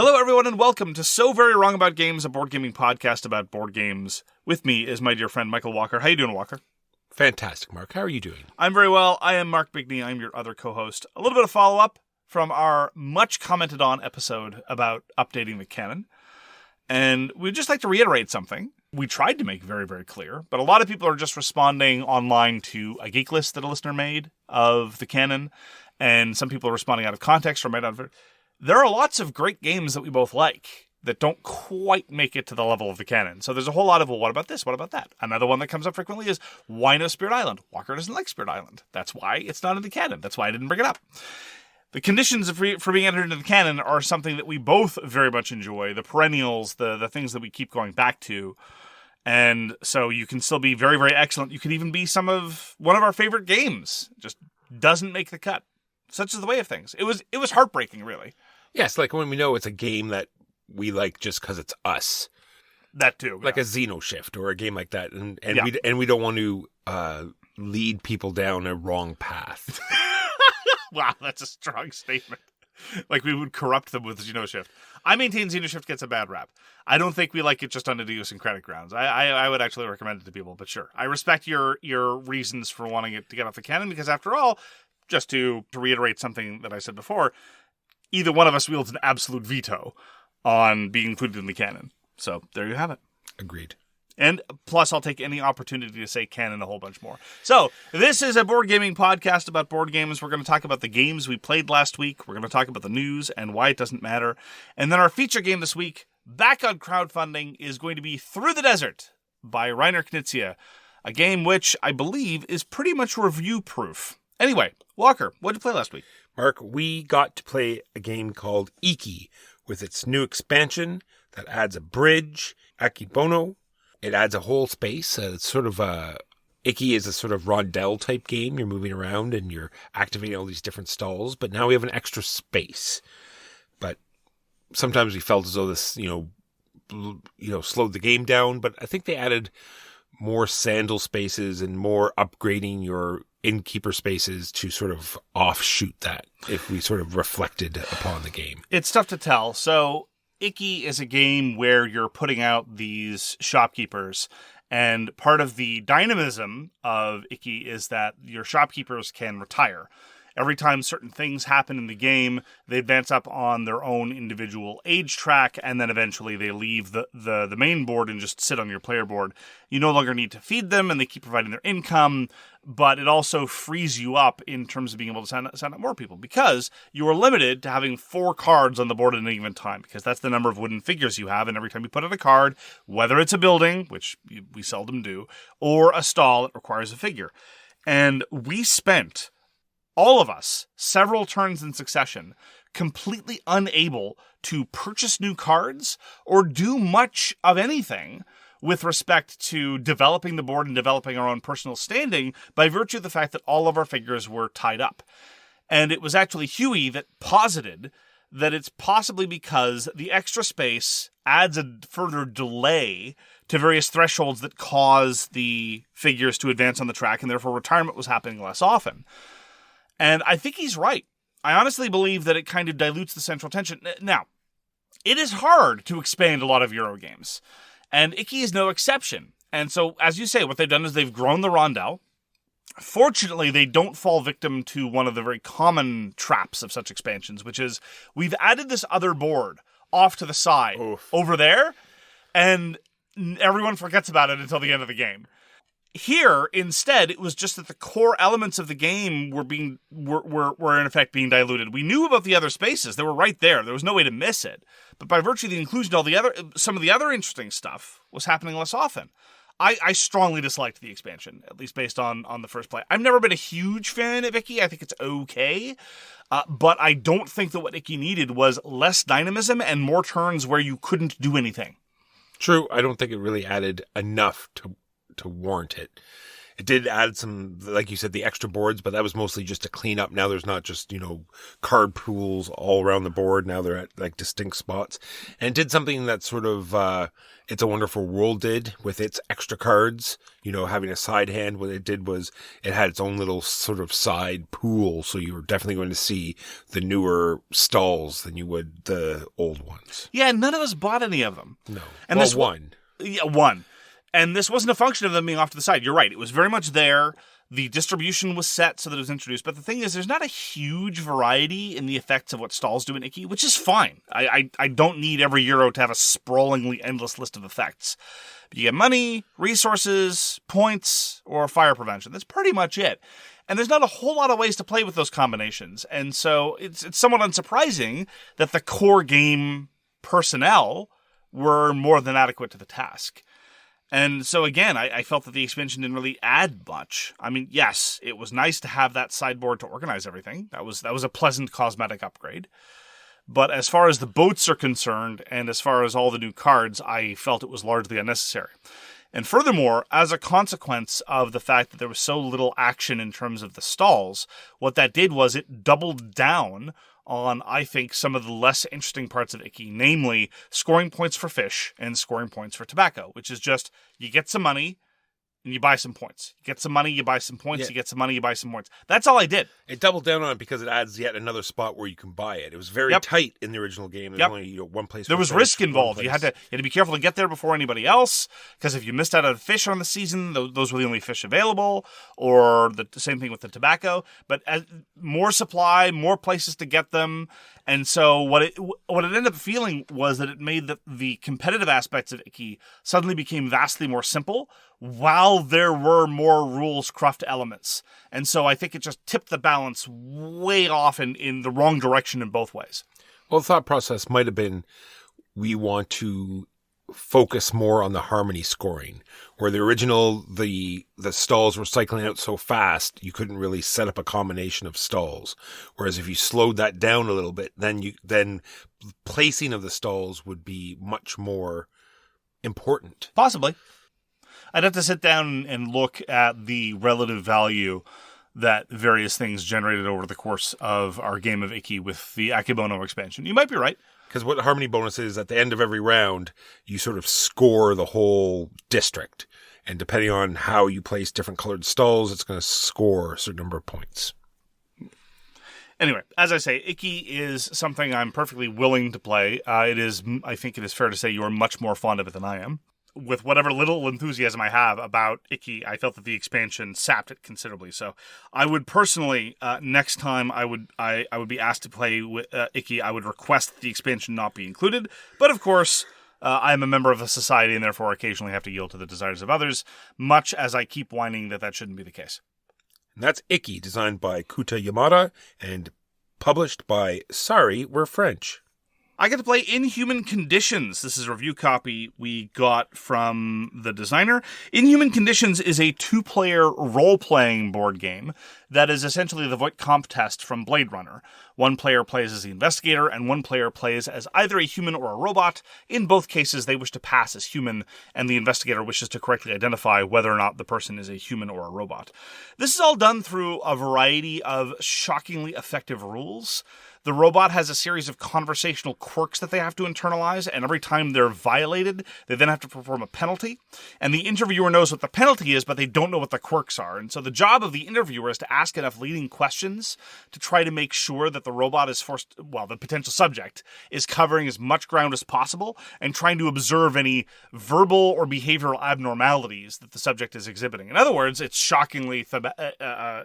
Hello, everyone, and welcome to So Very Wrong About Games, a board gaming podcast about board games. With me is my dear friend Michael Walker. How you doing, Walker? Fantastic, Mark. How are you doing? I'm very well. I am Mark Bigney. I'm your other co-host. A little bit of follow-up from our much commented on episode about updating the canon. And we'd just like to reiterate something we tried to make very, very clear, but a lot of people are just responding online to a geek list that a listener made of the canon, and some people are responding out of context or might not have. There are lots of great games that we both like that don't quite make it to the level of the canon. So there's a whole lot of, well, what about this? What about that? Another one that comes up frequently is, why no Spirit Island? Walker doesn't like Spirit Island. That's why it's not in the canon. That's why I didn't bring it up. The conditions for being entered into the canon are something that we both very much enjoy. The perennials, the things that we keep going back to. And so you can still be very, very excellent. You could even be one of our favorite games. Just doesn't make the cut. Such is the way of things. It was heartbreaking, really. Yes, like when we know it's a game that we like just because it's us. That too. Like yeah. a Xeno shift or a game like that. And Yeah. we don't want to lead people down a wrong path. Wow, that's a strong statement. Like we would corrupt them with Xeno Shift. I maintain Xeno Shift gets a bad rap. I don't think we like it just on idiosyncratic grounds. I would actually recommend it to people, but sure. I respect your reasons for wanting it to get off the canon, because after all, just to reiterate something that I said before, either one of us wields an absolute veto on being included in the canon. So there you have it. Agreed. And plus, I'll take any opportunity to say canon a whole bunch more. So, this is a board gaming podcast about board games. We're going to talk about the games we played last week. We're going to talk about the news and why it doesn't matter. And then our feature game this week, back on crowdfunding, is going to be Through the Desert by Reiner Knizia, a game which I believe is pretty much review-proof. Anyway, Walker, what did you play last week? Mark, we got to play a game called Iki with its new expansion that adds a bridge, Akebono. It adds a whole space. It's sort of Iki is a sort of rondel type game. You're moving around and you're activating all these different stalls, but now we have an extra space. But sometimes we felt as though this, slowed the game down. But I think they added more sandal spaces and more upgrading your innkeeper spaces to sort of offshoot that if we sort of reflected upon the game. It's tough to tell. So Iki is a game where you're putting out these shopkeepers, and part of the dynamism of Iki is that your shopkeepers can retire. Every time certain things happen in the game, they advance up on their own individual age track, and then eventually they leave the main board and just sit on your player board. You no longer need to feed them, and they keep providing their income, but it also frees you up in terms of being able to sign up more people, because you are limited to having 4 cards on the board at any given time, because that's the number of wooden figures you have, and every time you put out a card, whether it's a building, which we seldom do, or a stall, it requires a figure. And we spent, all of us, several turns in succession, completely unable to purchase new cards or do much of anything with respect to developing the board and developing our own personal standing by virtue of the fact that all of our figures were tied up. And it was actually Huey that posited that it's possibly because the extra space adds a further delay to various thresholds that cause the figures to advance on the track, and therefore retirement was happening less often. And I think he's right. I honestly believe that it kind of dilutes the central tension. Now, it is hard to expand a lot of Euro games, and Iki is no exception. And so, as you say, what they've done is they've grown the rondel. Fortunately, they don't fall victim to one of the very common traps of such expansions, which is we've added this other board off to the side over there, and everyone forgets about it until the end of the game. Here, instead, it was just that the core elements of the game were in effect being diluted. We knew about the other spaces; they were right there. There was no way to miss it. But by virtue of the inclusion, some of the other interesting stuff was happening less often. I strongly disliked the expansion, at least based on the first play. I've never been a huge fan of Iki. I think it's okay, but I don't think that what Iki needed was less dynamism and more turns where you couldn't do anything. True, I don't think it really added enough to warrant it. It did add some, like you said, the extra boards, but that was mostly just to clean up. Now there's not just, card pools all around the board. Now they're at like distinct spots. And it did something that sort of It's a Wonderful World did with its extra cards, having a side hand. What it did was it had its own little sort of side pool. So you were definitely going to see the newer stalls than you would the old ones. Yeah, none of us bought any of them. No. And well, one. Yeah, one. And this wasn't a function of them being off to the side. You're right. It was very much there. The distribution was set so that it was introduced. But the thing is, there's not a huge variety in the effects of what stalls do in Icky, which is fine. I don't need every Euro to have a sprawlingly endless list of effects. But you get money, resources, points, or fire prevention. That's pretty much it. And there's not a whole lot of ways to play with those combinations. And so it's somewhat unsurprising that the core game personnel were more than adequate to the task. And so again, I felt that the expansion didn't really add much. I mean, yes, it was nice to have that sideboard to organize everything. That was a pleasant cosmetic upgrade. But as far as the boats are concerned, and as far as all the new cards, I felt it was largely unnecessary. And furthermore, as a consequence of the fact that there was so little action in terms of the stalls, what that did was it doubled down on, I think, some of the less interesting parts of Icky, namely scoring points for fish and scoring points for tobacco, which is just, you get some money and you buy some points. You get some money, you buy some points, You get some money, you buy some points. That's all I did. It doubled down on it because it adds yet another spot where you can buy it. It was very tight in the original game. There's only one place. There was risk involved. You had to be careful to get there before anybody else, because if you missed out on fish on the season, those were the only fish available, or the same thing with the tobacco. But more supply, more places to get them. And so what it ended up feeling was that it made the competitive aspects of Icky suddenly became vastly more simple, while there were more rules-cruft elements. And so I think it just tipped the balance way off in the wrong direction in both ways. Well, the thought process might have been, we want to focus more on the harmony scoring, where the original, the stalls were cycling out so fast, you couldn't really set up a combination of stalls. Whereas if you slowed that down a little bit, then placing of the stalls would be much more important. Possibly. I'd have to sit down and look at the relative value that various things generated over the course of our game of Icky with the Akebono expansion. You might be right. Because what the harmony bonus is, at the end of every round, you sort of score the whole district. And depending on how you place different colored stalls, it's going to score a certain number of points. Anyway, as I say, Icky is something I'm perfectly willing to play. I think it is fair to say you are much more fond of it than I am. With whatever little enthusiasm I have about Icky, I felt that the expansion sapped it considerably. So I would personally, next time I would be asked to play with Icky, I would request that the expansion not be included. But of course, I am a member of a society and therefore occasionally have to yield to the desires of others, much as I keep whining that shouldn't be the case. And that's Icky, designed by Koota Yamada and published by Sorry, We're French. I get to play Inhuman Conditions. This is a review copy we got from the designer. Inhuman Conditions is a 2-player role-playing board game that is essentially the Voight-Kampff test from Blade Runner. One player plays as the investigator, and one player plays as either a human or a robot. In both cases, they wish to pass as human, and the investigator wishes to correctly identify whether or not the person is a human or a robot. This is all done through a variety of shockingly effective rules. The robot has a series of conversational quirks that they have to internalize, and every time they're violated, they then have to perform a penalty. And the interviewer knows what the penalty is, but they don't know what the quirks are. And so the job of the interviewer is to ask enough leading questions to try to make sure that the robot is the potential subject is covering as much ground as possible and trying to observe any verbal or behavioral abnormalities that the subject is exhibiting. In other words, it's shockingly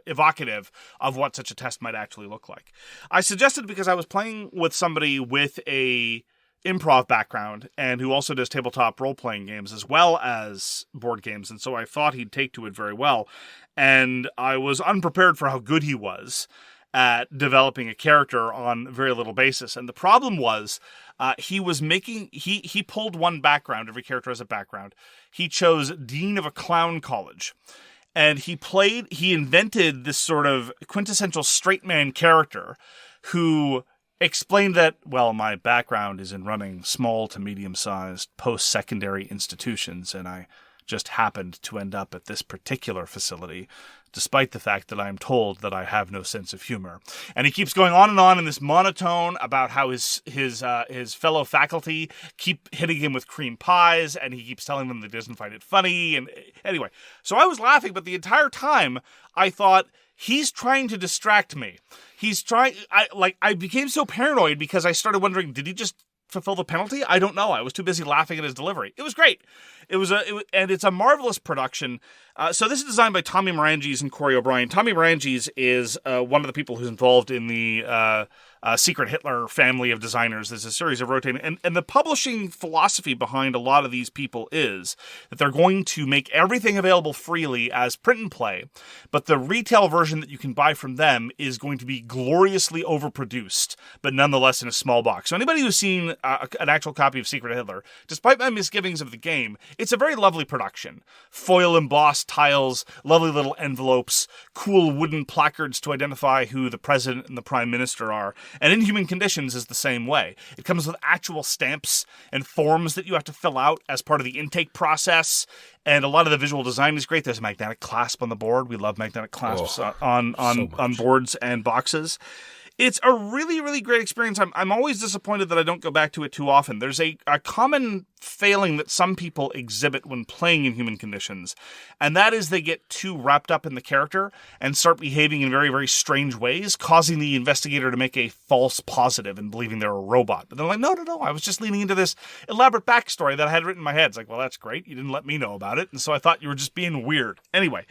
evocative of what such a test might actually look like. I suggested, because I was playing with somebody with a improv background and who also does tabletop role-playing games as well as board games, and so I thought he'd take to it very well. And I was unprepared for how good he was at developing a character on very little basis. And the problem was, he pulled one background. Every character has a background. He chose Dean of a Clown College. And he invented this sort of quintessential straight man character who explained that, well, my background is in running small to medium-sized post-secondary institutions, and I just happened to end up at this particular facility, despite the fact that I am told that I have no sense of humor. And he keeps going on in this monotone about how his fellow faculty keep hitting him with cream pies, and he keeps telling them that he doesn't find it funny. And anyway, so I was laughing, but the entire time I thought, he's trying to distract me. I became so paranoid because I started wondering, did he just fulfill the penalty? I don't know. I was too busy laughing at his delivery. It was great. And it's a marvelous production. So this is designed by Tommy Maranges and Cory O'Brien. Tommy Maranges is one of the people who's involved in the Secret Hitler family of designers. There's a series of rotating, and the publishing philosophy behind a lot of these people is that they're going to make everything available freely as print and play, but the retail version that you can buy from them is going to be gloriously overproduced, but nonetheless in a small box. So anybody who's seen an actual copy of Secret Hitler, despite my misgivings of the game, it's a very lovely production. Foil embossed tiles, lovely little envelopes, cool wooden placards to identify who the president and the prime minister are. And Inhuman Conditions is the same way. It comes with actual stamps and forms that you have to fill out as part of the intake process. And a lot of the visual design is great. There's a magnetic clasp on the board. We love magnetic clasps on boards and boxes. It's a really, really great experience. I'm always disappointed that I don't go back to it too often. There's a common failing that some people exhibit when playing Inhuman Conditions, and that is they get too wrapped up in the character and start behaving in very, very strange ways, causing the investigator to make a false positive and believing they're a robot. But they're like, no, I was just leaning into this elaborate backstory that I had written in my head. It's like, well, that's great. You didn't let me know about it, and so I thought you were just being weird. Anyway,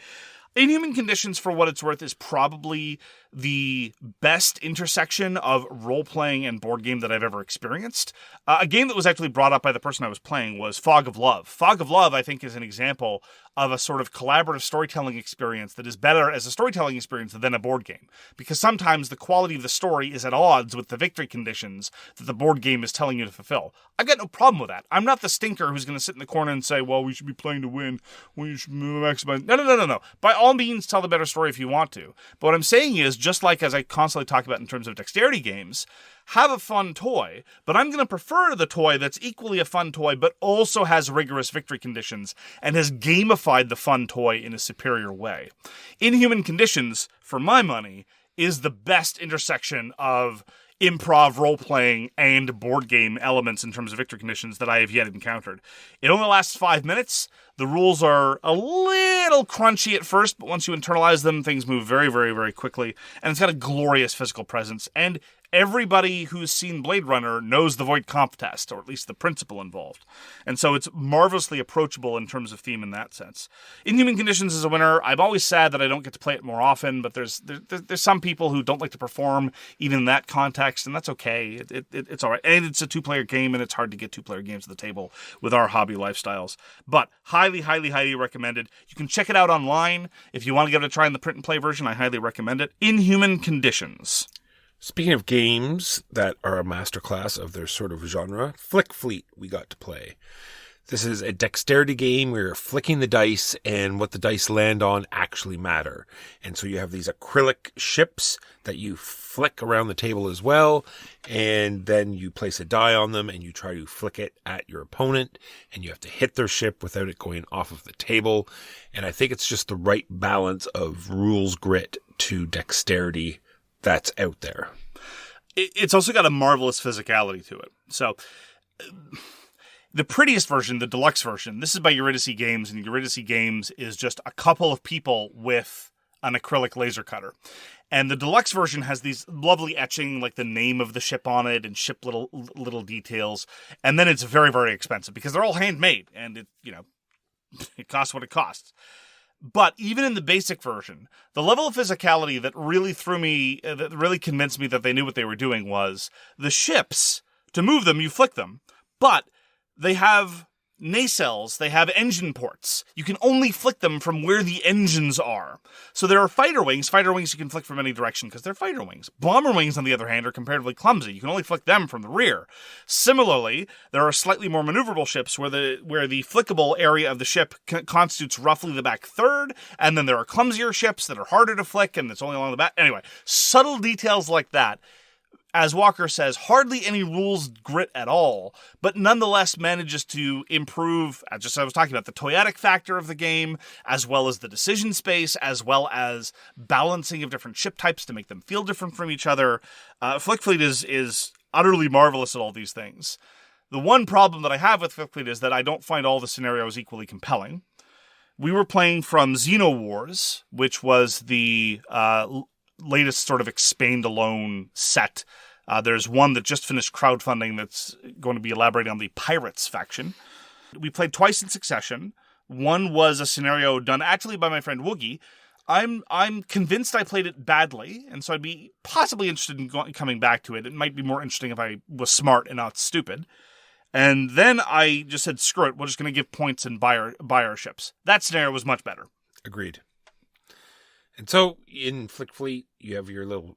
Inhuman Conditions, for what it's worth, is probably the best intersection of role-playing and board game that I've ever experienced. A game that was actually brought up by the person I was playing was Fog of Love. Fog of Love, I think, is an example of a sort of collaborative storytelling experience that is better as a storytelling experience than a board game. Because sometimes the quality of the story is at odds with the victory conditions that the board game is telling you to fulfill. I've got no problem with that. I'm not the stinker who's going to sit in the corner and say, well, we should be playing to win. We should maximize. No. By all means, tell the better story if you want to. But what I'm saying is, just like as I constantly talk about in terms of dexterity games, have a fun toy, but I'm going to prefer the toy that's equally a fun toy, but also has rigorous victory conditions and has gamified the fun toy in a superior way. Inhuman Conditions, for my money, is the best intersection of improv role-playing and board game elements in terms of victory conditions that I have yet encountered. It only lasts 5 minutes. The rules are a little crunchy at first, but once you internalize them, things move very, very, very quickly. And it's got a glorious physical presence. And everybody who's seen Blade Runner knows the Voight Kampff test, or at least the principle involved. And so it's marvelously approachable in terms of theme in that sense. Inhuman Conditions is a winner. I'm always sad that I don't get to play it more often, but there's some people who don't like to perform even in that context, and that's okay. It's all right. And it's a two-player game, and it's hard to get two-player games to the table with our hobby lifestyles. But highly, highly, highly recommended. You can check it out online. If you want to give it a try in the print and play version, I highly recommend it. Inhuman Conditions. Speaking of games that are a masterclass of their sort of genre, FlickFleet we got to play. This is a dexterity game where you're flicking the dice and what the dice land on actually matter. And so you have these acrylic ships that you flick around the table as well. And then you place a die on them and you try to flick it at your opponent. And you have to hit their ship without it going off of the table. And I think it's just the right balance of rules grit to dexterity that's out there. It's also got a marvelous physicality to it. So the prettiest version, the deluxe version, this is by Eurydice Games, and Eurydice Games is just a couple of people with an acrylic laser cutter. And the deluxe version has these lovely etching, like the name of the ship on it and ship little details. And then it's very, very expensive because they're all handmade and it costs what it costs. But even in the basic version, the level of physicality that really that really convinced me that they knew what they were doing was the ships, to move them, you flick them, but they have nacelles, they have engine ports. You can only flick them from where the engines are. So there are fighter wings. Fighter wings you can flick from any direction because they're fighter wings. Bomber wings, on the other hand, are comparatively clumsy. You can only flick them from the rear. Similarly, there are slightly more maneuverable ships where the flickable area of the ship constitutes roughly the back third, and then there are clumsier ships that are harder to flick, and it's only along the back. Anyway, subtle details like that as Walker says, hardly any rules grit at all, but nonetheless manages to improve, just as I was talking about, the toyetic factor of the game, as well as the decision space, as well as balancing of different ship types to make them feel different from each other. FlickFleet is utterly marvelous at all these things. The one problem that I have with FlickFleet is that I don't find all the scenarios equally compelling. We were playing from Xeno Wars, which was the latest sort of expand-alone set. There's one that just finished crowdfunding that's going to be elaborating on the Pirates faction. We played twice in succession. One was a scenario done actually by my friend Woogie. I'm convinced I played it badly, and so I'd be possibly interested in coming back to it. It might be more interesting if I was smart and not stupid. And then I just said, screw it, we're just going to give points and buy our ships. That scenario was much better. Agreed. And so in FlickFleet, you have your little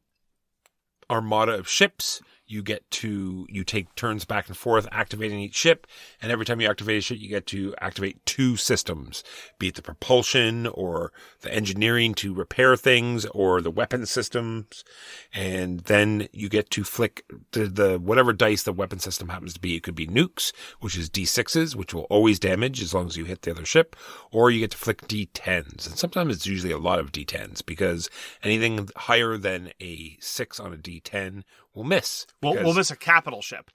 armada of ships. You take turns back and forth activating each ship, and every time you activate a ship, you get to activate 2 systems, be it the propulsion or the engineering to repair things or the weapon systems, and then you get to flick the whatever dice the weapon system happens to be. It could be nukes, which is D6s, which will always damage as long as you hit the other ship, or you get to flick D10s, and sometimes it's usually a lot of D10s, because anything higher than a 6 on a D10 will miss. We'll miss a capital ship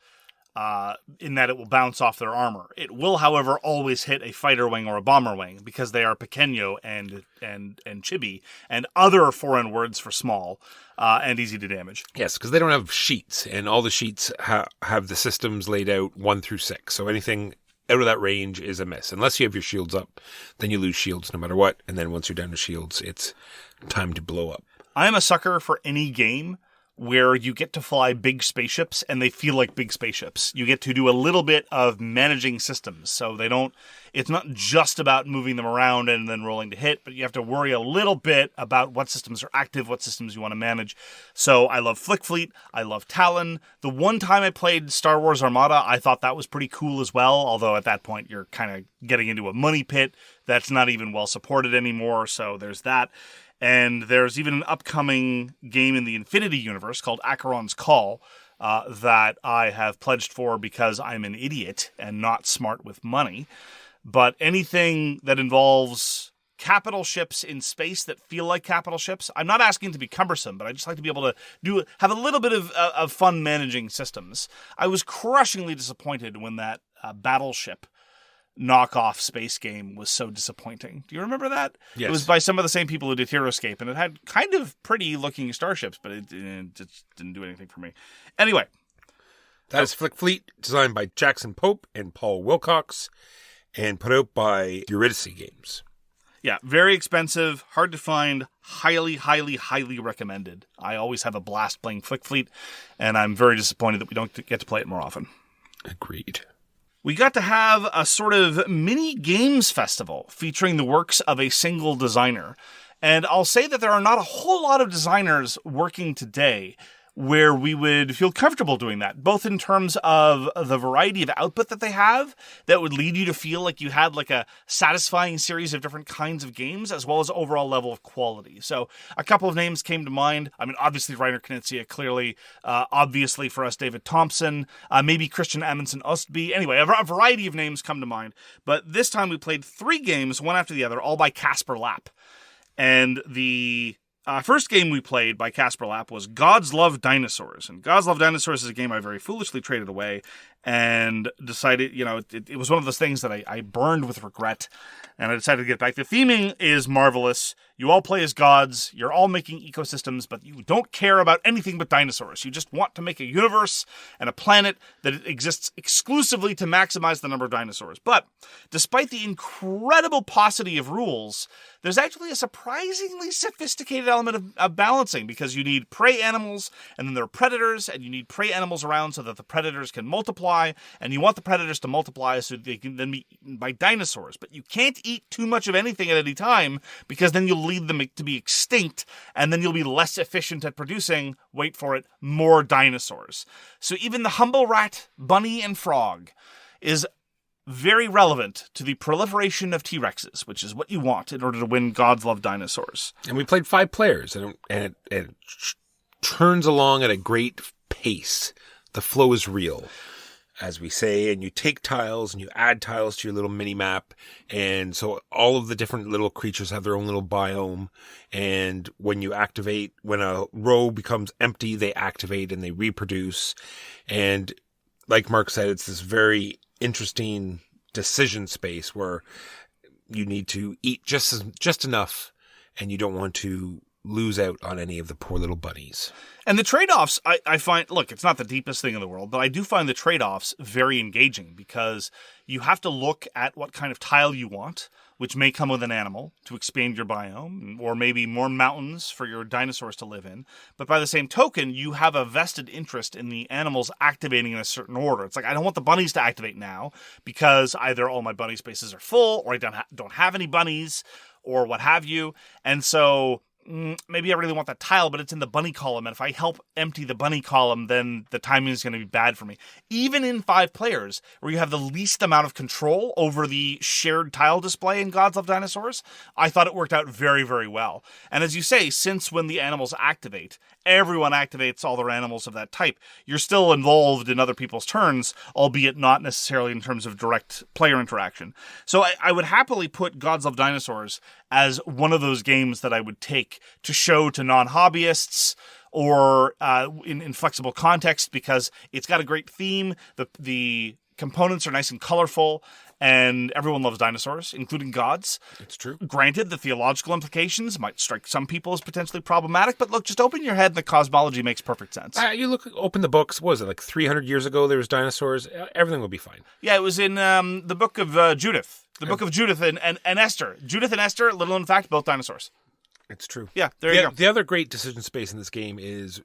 in that it will bounce off their armor. It will, however, always hit a fighter wing or a bomber wing because they are pequeño and chibi and other foreign words for small and easy to damage. Yes, because they don't have sheets, and all the sheets have the systems laid out 1 through 6. So anything out of that range is a miss. Unless you have your shields up, then you lose shields no matter what. And then once you're down to shields, it's time to blow up. I am a sucker for any game where you get to fly big spaceships and they feel like big spaceships. You get to do a little bit of managing systems. So it's not just about moving them around and then rolling to hit, but you have to worry a little bit about what systems are active, what systems you want to manage. So I love FlickFleet. I love Talon. The one time I played Star Wars Armada, I thought that was pretty cool as well. Although at that point you're kind of getting into a money pit that's not even well supported anymore. So there's that. And there's even an upcoming game in the Infinity universe called Acheron's Call that I have pledged for because I'm an idiot and not smart with money. But anything that involves capital ships in space that feel like capital ships, I'm not asking to be cumbersome, but I just like to be able to have a little bit of fun managing systems. I was crushingly disappointed when that Battleship knockoff space game was so disappointing. Do you remember that? Yes. It was by some of the same people who did HeroScape, and it had kind of pretty looking starships, but it just didn't do anything for me. Anyway. That is FlickFleet, designed by Jackson Pope and Paul Willcox, and put out by Eurydice Games. Yeah, very expensive, hard to find, highly, highly, highly recommended. I always have a blast playing FlickFleet, and I'm very disappointed that we don't get to play it more often. Agreed. We got to have a sort of mini games festival featuring the works of a single designer. And I'll say that there are not a whole lot of designers working today where we would feel comfortable doing that, both in terms of the variety of output that they have that would lead you to feel like you had like a satisfying series of different kinds of games, as well as overall level of quality. So a couple of names came to mind. I mean, obviously Reiner Knizia, clearly, obviously for us, David Thompson, maybe Christian Amundsen Ostby. Anyway, a variety of names come to mind. But this time we played 3 games, one after the other, all by Kasper Lapp. And the first game we played by Kasper Lapp was Gods Love Dinosaurs. And Gods Love Dinosaurs is a game I very foolishly traded away and decided, it was one of those things that I burned with regret. And I decided to get back. The theming is marvelous. You all play as gods. You're all making ecosystems, but you don't care about anything but dinosaurs. You just want to make a universe and a planet that exists exclusively to maximize the number of dinosaurs. But despite the incredible paucity of rules, there's actually a surprisingly sophisticated element of balancing, because you need prey animals, and then there are predators, and you need prey animals around so that the predators can multiply, and you want the predators to multiply so they can then be eaten by dinosaurs. But you can't eat too much of anything at any time, because then you'll lead them to be extinct, and then you'll be less efficient at producing, wait for it, more dinosaurs. So even the humble rat, bunny, and frog is very relevant to the proliferation of T-Rexes, which is what you want in order to win Gods Love Dinosaurs. And we played 5 players, and it turns along at a great pace. The flow is real, as we say, and you take tiles and you add tiles to your little mini map. And so all of the different little creatures have their own little biome. And when you activate, when a row becomes empty, they activate and they reproduce. And like Mark said, it's this very interesting decision space where you need to eat just enough, and you don't want to lose out on any of the poor little bunnies. And the trade-offs, I find, look, it's not the deepest thing in the world, but I do find the trade-offs very engaging because you have to look at what kind of tile you want, which may come with an animal to expand your biome, or maybe more mountains for your dinosaurs to live in. But by the same token, you have a vested interest in the animals activating in a certain order. It's like, I don't want the bunnies to activate now because either all my bunny spaces are full, or I don't have any bunnies, or what have you. And so maybe I really want that tile, but it's in the bunny column, and if I help empty the bunny column, then the timing is going to be bad for me. Even in 5 players, where you have the least amount of control over the shared tile display in Gods Love Dinosaurs, I thought it worked out very, very well. And as you say, since when the animals activate, everyone activates all their animals of that type, you're still involved in other people's turns, albeit not necessarily in terms of direct player interaction. So I would happily put Gods Love Dinosaurs as one of those games that I would take to show to non-hobbyists or in flexible context, because it's got a great theme. The components are nice and colorful, and everyone loves dinosaurs, including gods. It's true. Granted, the theological implications might strike some people as potentially problematic, but look, just open your head and the cosmology makes perfect sense. You open the books, what was it, like 300 years ago there was dinosaurs? Everything will be fine. Yeah, it was in the book of Judith. The book of Judith and Esther. Judith and Esther, little known fact, both dinosaurs. It's true. Yeah, there you go. The other great decision space in this game is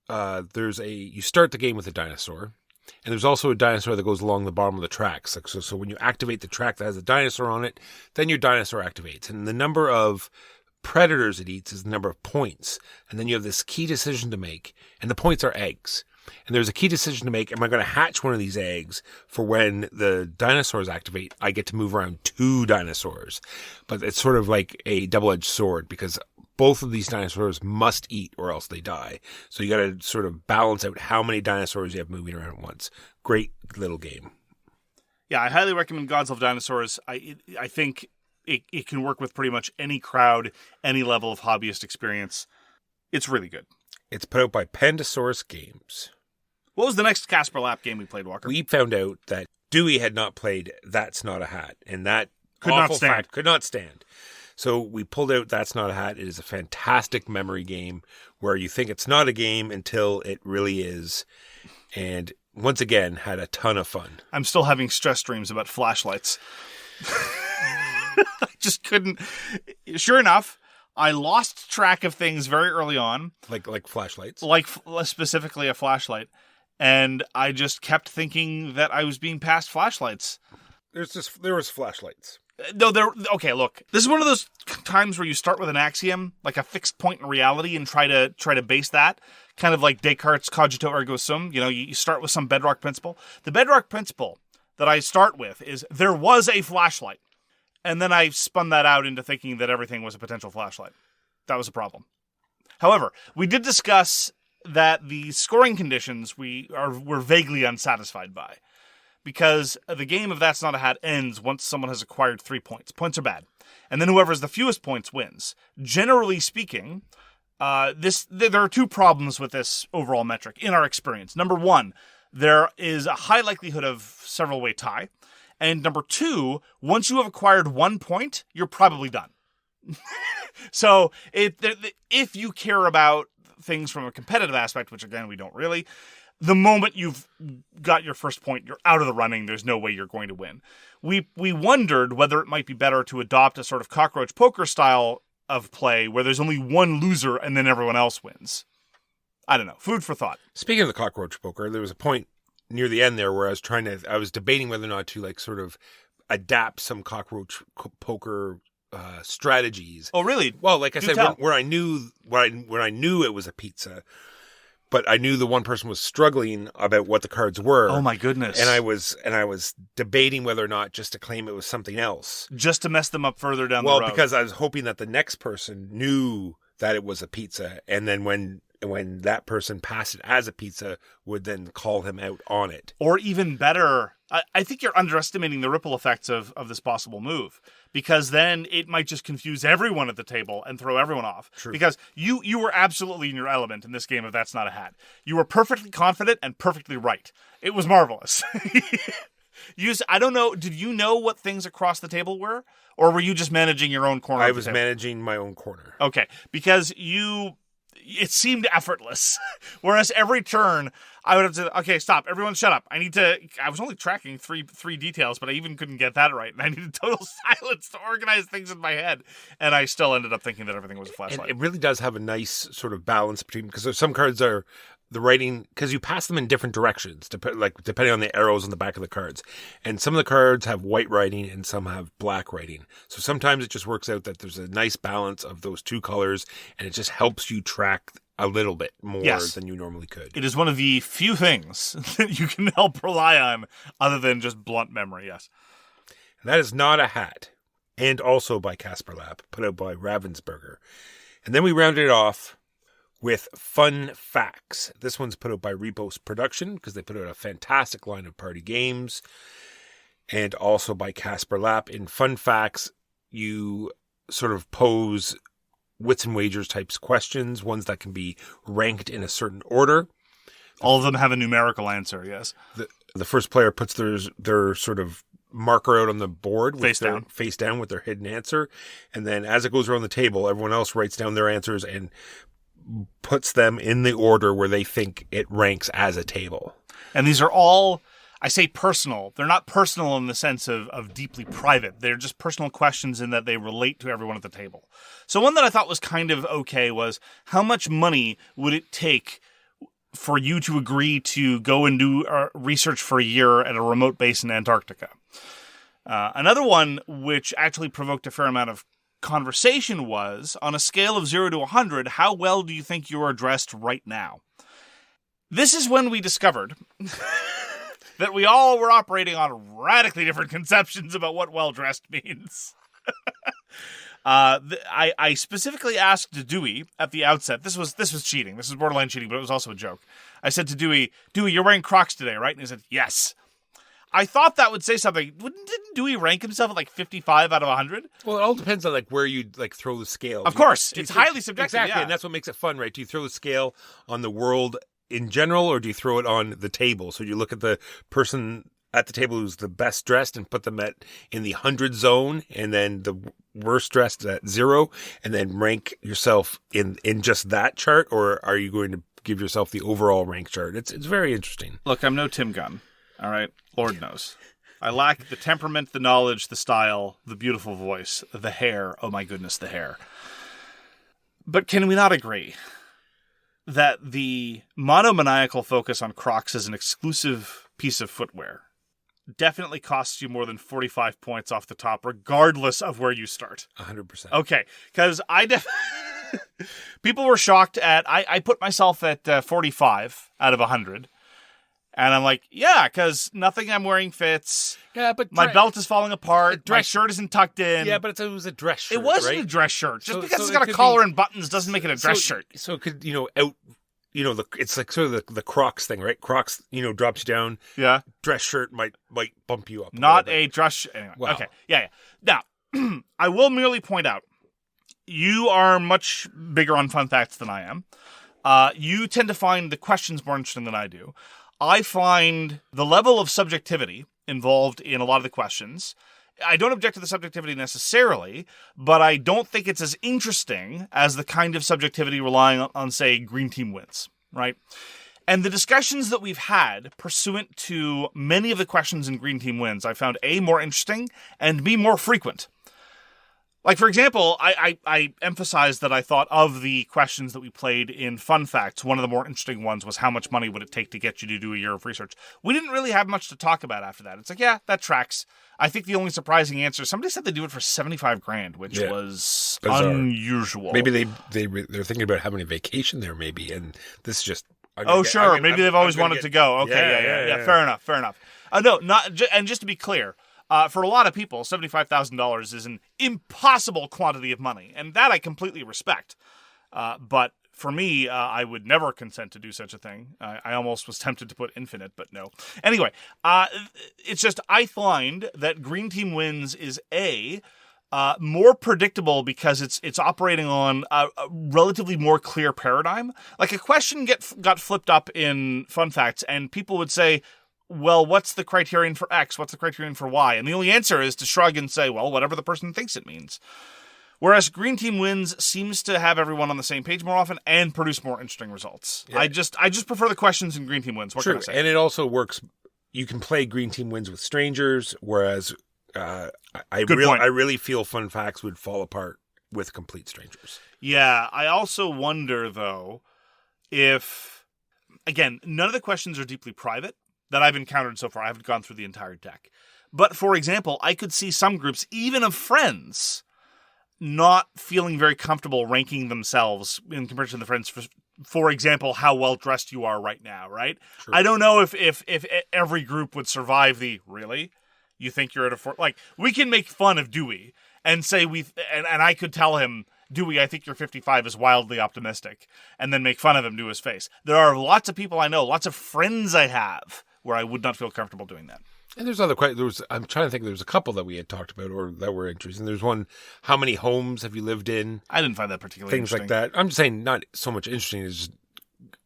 you start the game with a dinosaur, and there's also a dinosaur that goes along the bottom of the tracks. Like, so when you activate the track that has a dinosaur on it, then your dinosaur activates. And the number of predators it eats is the number of points. And then you have this key decision to make, and the points are eggs. And there's a key decision to make. Am I going to hatch one of these eggs for when the dinosaurs activate? I get to move around 2 dinosaurs. But it's sort of like a double-edged sword, because both of these dinosaurs must eat or else they die. So you got to sort of balance out how many dinosaurs you have moving around at once. Great little game. Yeah, I highly recommend Gods Love Dinosaurs. I think it can work with pretty much any crowd, any level of hobbyist experience. It's really good. It's put out by Pandasaurus Games. What was the next Kasper Lapp game we played, Walker? We found out that Dewey had not played That's Not a Hat, and that could not stand. So we pulled out That's Not a Hat. It is a fantastic memory game where you think it's not a game until it really is. And once again, had a ton of fun. I'm still having stress dreams about flashlights. I just couldn't. Sure enough, I lost track of things very early on. Like flashlights? Like specifically a flashlight. And I just kept thinking that I was being passed flashlights. There was flashlights. No, okay, look. This is one of those times where you start with an axiom, like a fixed point in reality, and try to base that. Kind of like Descartes' cogito ergo sum. You know, you start with some bedrock principle. The bedrock principle that I start with is there was a flashlight. And then I spun that out into thinking that everything was a potential flashlight. That was a problem. However, we did discuss that the scoring conditions we're vaguely unsatisfied by. Because the game of That's Not a Hat ends once someone has acquired 3 points. Points are bad. And then whoever has the fewest points wins. Generally speaking, there are 2 problems with this overall metric in our experience. Number 1, there is a high likelihood of several-way tie. And number 2, once you have acquired 1 point, you're probably done. So if you care about things from a competitive aspect, which again, we don't really, the moment you've got your first point, you're out of the running. There's no way you're going to win. We wondered whether it might be better to adopt a sort of cockroach poker style of play where there's only one loser and then everyone else wins. I don't know. Food for thought. Speaking of the cockroach poker, there was a point near the end there where I was debating whether or not to like sort of adapt some cockroach poker strategies. Oh, really? Well, like I said, where I knew it was a pizza, but I knew the one person was struggling about what the cards were. Oh my goodness! And I was debating whether or not just to claim it was something else, just to mess them up further down the road. Well, because I was hoping that the next person knew that it was a pizza, and then when when that person passed it as a pizza, would then call him out on it. Or even better, I think you're underestimating the ripple effects of this possible move, because then it might just confuse everyone at the table and throw everyone off. True. Because you were absolutely in your element in this game of That's Not a Hat. You were perfectly confident and perfectly right. It was marvelous. I don't know, did you know what things across the table were? Or were you just managing your own corner? I was managing my own corner. Okay, because it seemed effortless. Whereas every turn, I would have to, okay, stop, everyone shut up. I was only tracking three details, but I even couldn't get that right. And I needed total silence to organize things in my head. And I still ended up thinking that everything was a flashlight. And it really does have a nice sort of balance between, because some cards are the writing, because you pass them in different directions, depending on the arrows on the back of the cards. And some of the cards have white writing and some have black writing. So sometimes it just works out that there's a nice balance of those two colors, and it just helps you track a little bit more than you normally could. It is one of the few things that you can help rely on other than just blunt memory, yes. And that is Not a Hat, and also by Kasper Lapp, put out by Ravensburger. And then we rounded it off with Fun Facts. This one's put out by Repos Production, because they put out a fantastic line of party games, and also by Kasper Lapp. In Fun Facts, you sort of pose wits and wagers types questions, ones that can be ranked in a certain order. All of them have a numerical answer, yes. The first player puts their sort of marker out on the board with face down with their hidden answer, and then as it goes around the table, everyone else writes down their answers and puts them in the order where they think it ranks as a table. And these are all, I say personal. They're not personal in the sense of deeply private. They're just personal questions in that they relate to everyone at the table. So one that I thought was kind of okay was, how much money would it take for you to agree to go and do research for a year at a remote base in Antarctica? Another one, which actually provoked a fair amount of conversation, was, on a scale of 0 to 100, how well do you think you are dressed right now? This is when we discovered that we all were operating on radically different conceptions about what well-dressed means. I specifically asked Dewey at the outset, this was cheating, this is borderline cheating, but it was also a joke. I said to Dewey, you're wearing Crocs today, right? And he said, yes. I thought that would say something. Didn't Dewey rank himself at 55 out of 100? Well, it all depends on where you throw the scale. Of course, it's highly subjective. Exactly, yeah. And that's what makes it fun, right? Do you throw the scale on the world in general, or do you throw it on the table? So you look at the person at the table who's the best dressed and put them in the 100 zone, and then the worst dressed at 0, and then rank yourself in just that chart, or are you going to give yourself the overall rank chart? It's very interesting. Look, I'm no Tim Gunn. All right, Lord knows. I lack the temperament, the knowledge, the style, the beautiful voice, the hair. Oh my goodness, the hair. But can we not agree that the monomaniacal focus on Crocs as an exclusive piece of footwear definitely costs you more than 45 points off the top, regardless of where you start? 100%. Okay, because people were shocked at, I put myself at 45 out of 100. And I'm like, yeah, because nothing I'm wearing fits. Yeah, but my belt is falling apart. My shirt isn't tucked in. Yeah, but it was a dress shirt. It wasn't right? a dress shirt. Just because it's got a collar and buttons doesn't make it a dress shirt. So it could, it's like sort of the Crocs thing, right? Crocs, drops you down. Yeah. Dress shirt might bump you up. Not a dress. Anyway, wow. Okay. Yeah. Now, I will merely point out, you are much bigger on fun facts than I am. You tend to find the questions more interesting than I do. I find the level of subjectivity involved in a lot of the questions. I don't object to the subjectivity necessarily, but I don't think it's as interesting as the kind of subjectivity relying on, say, Green Team wins, right? And the discussions that we've had pursuant to many of the questions in Green Team wins, I found A, more interesting, and B, more frequent. Like, for example, I emphasized that I thought of the questions that we played in Fun Facts, one of the more interesting ones was, how much money would it take to get you to do a year of research? We didn't really have much to talk about after that. It's like, yeah, that tracks. I think the only surprising answer, somebody said they do it for $75,000, which was bizarre. Unusual. Maybe they're thinking about having a vacation there, maybe, and this is just... Maybe they've always wanted to go. Okay, yeah. Fair enough. No, and just to be clear, for a lot of people, $75,000 is an impossible quantity of money, and that I completely respect. But For me, I would never consent to do such a thing. I almost was tempted to put infinite, but no. Anyway, it's just I find that green team wins is more predictable because it's operating on a relatively more clear paradigm. Like a question got flipped up in Fun Facts, and people would say, well, what's the criterion for X? What's the criterion for Y? And the only answer is to shrug and say, well, whatever the person thinks it means. Whereas Green Team Wins seems to have everyone on the same page more often and produce more interesting results. Yeah. I just prefer the questions in Green Team Wins. What can I say? And it also works. You can play Green Team Wins with strangers, whereas I really feel Fun Facts would fall apart with complete strangers. Yeah, I also wonder, though, if, again, none of the questions are deeply private that I've encountered so far. I haven't gone through the entire deck. But, for example, I could see some groups, even of friends, not feeling very comfortable ranking themselves in comparison to the friends. For example, how well dressed you are right now, right? True. I don't know if every group would survive the really. You think you're at a like we can make fun of Dewey and say and I could tell him, Dewey, I think you're 55 is wildly optimistic, and then make fun of him to his face. There are lots of people I know, lots of friends I have, where I would not feel comfortable doing that. And there's other questions. I'm trying to think. There was a couple that we had talked about or that were interesting. There's one, how many homes have you lived in? I didn't find that particularly interesting. Things like that. I'm just saying not so much interesting as just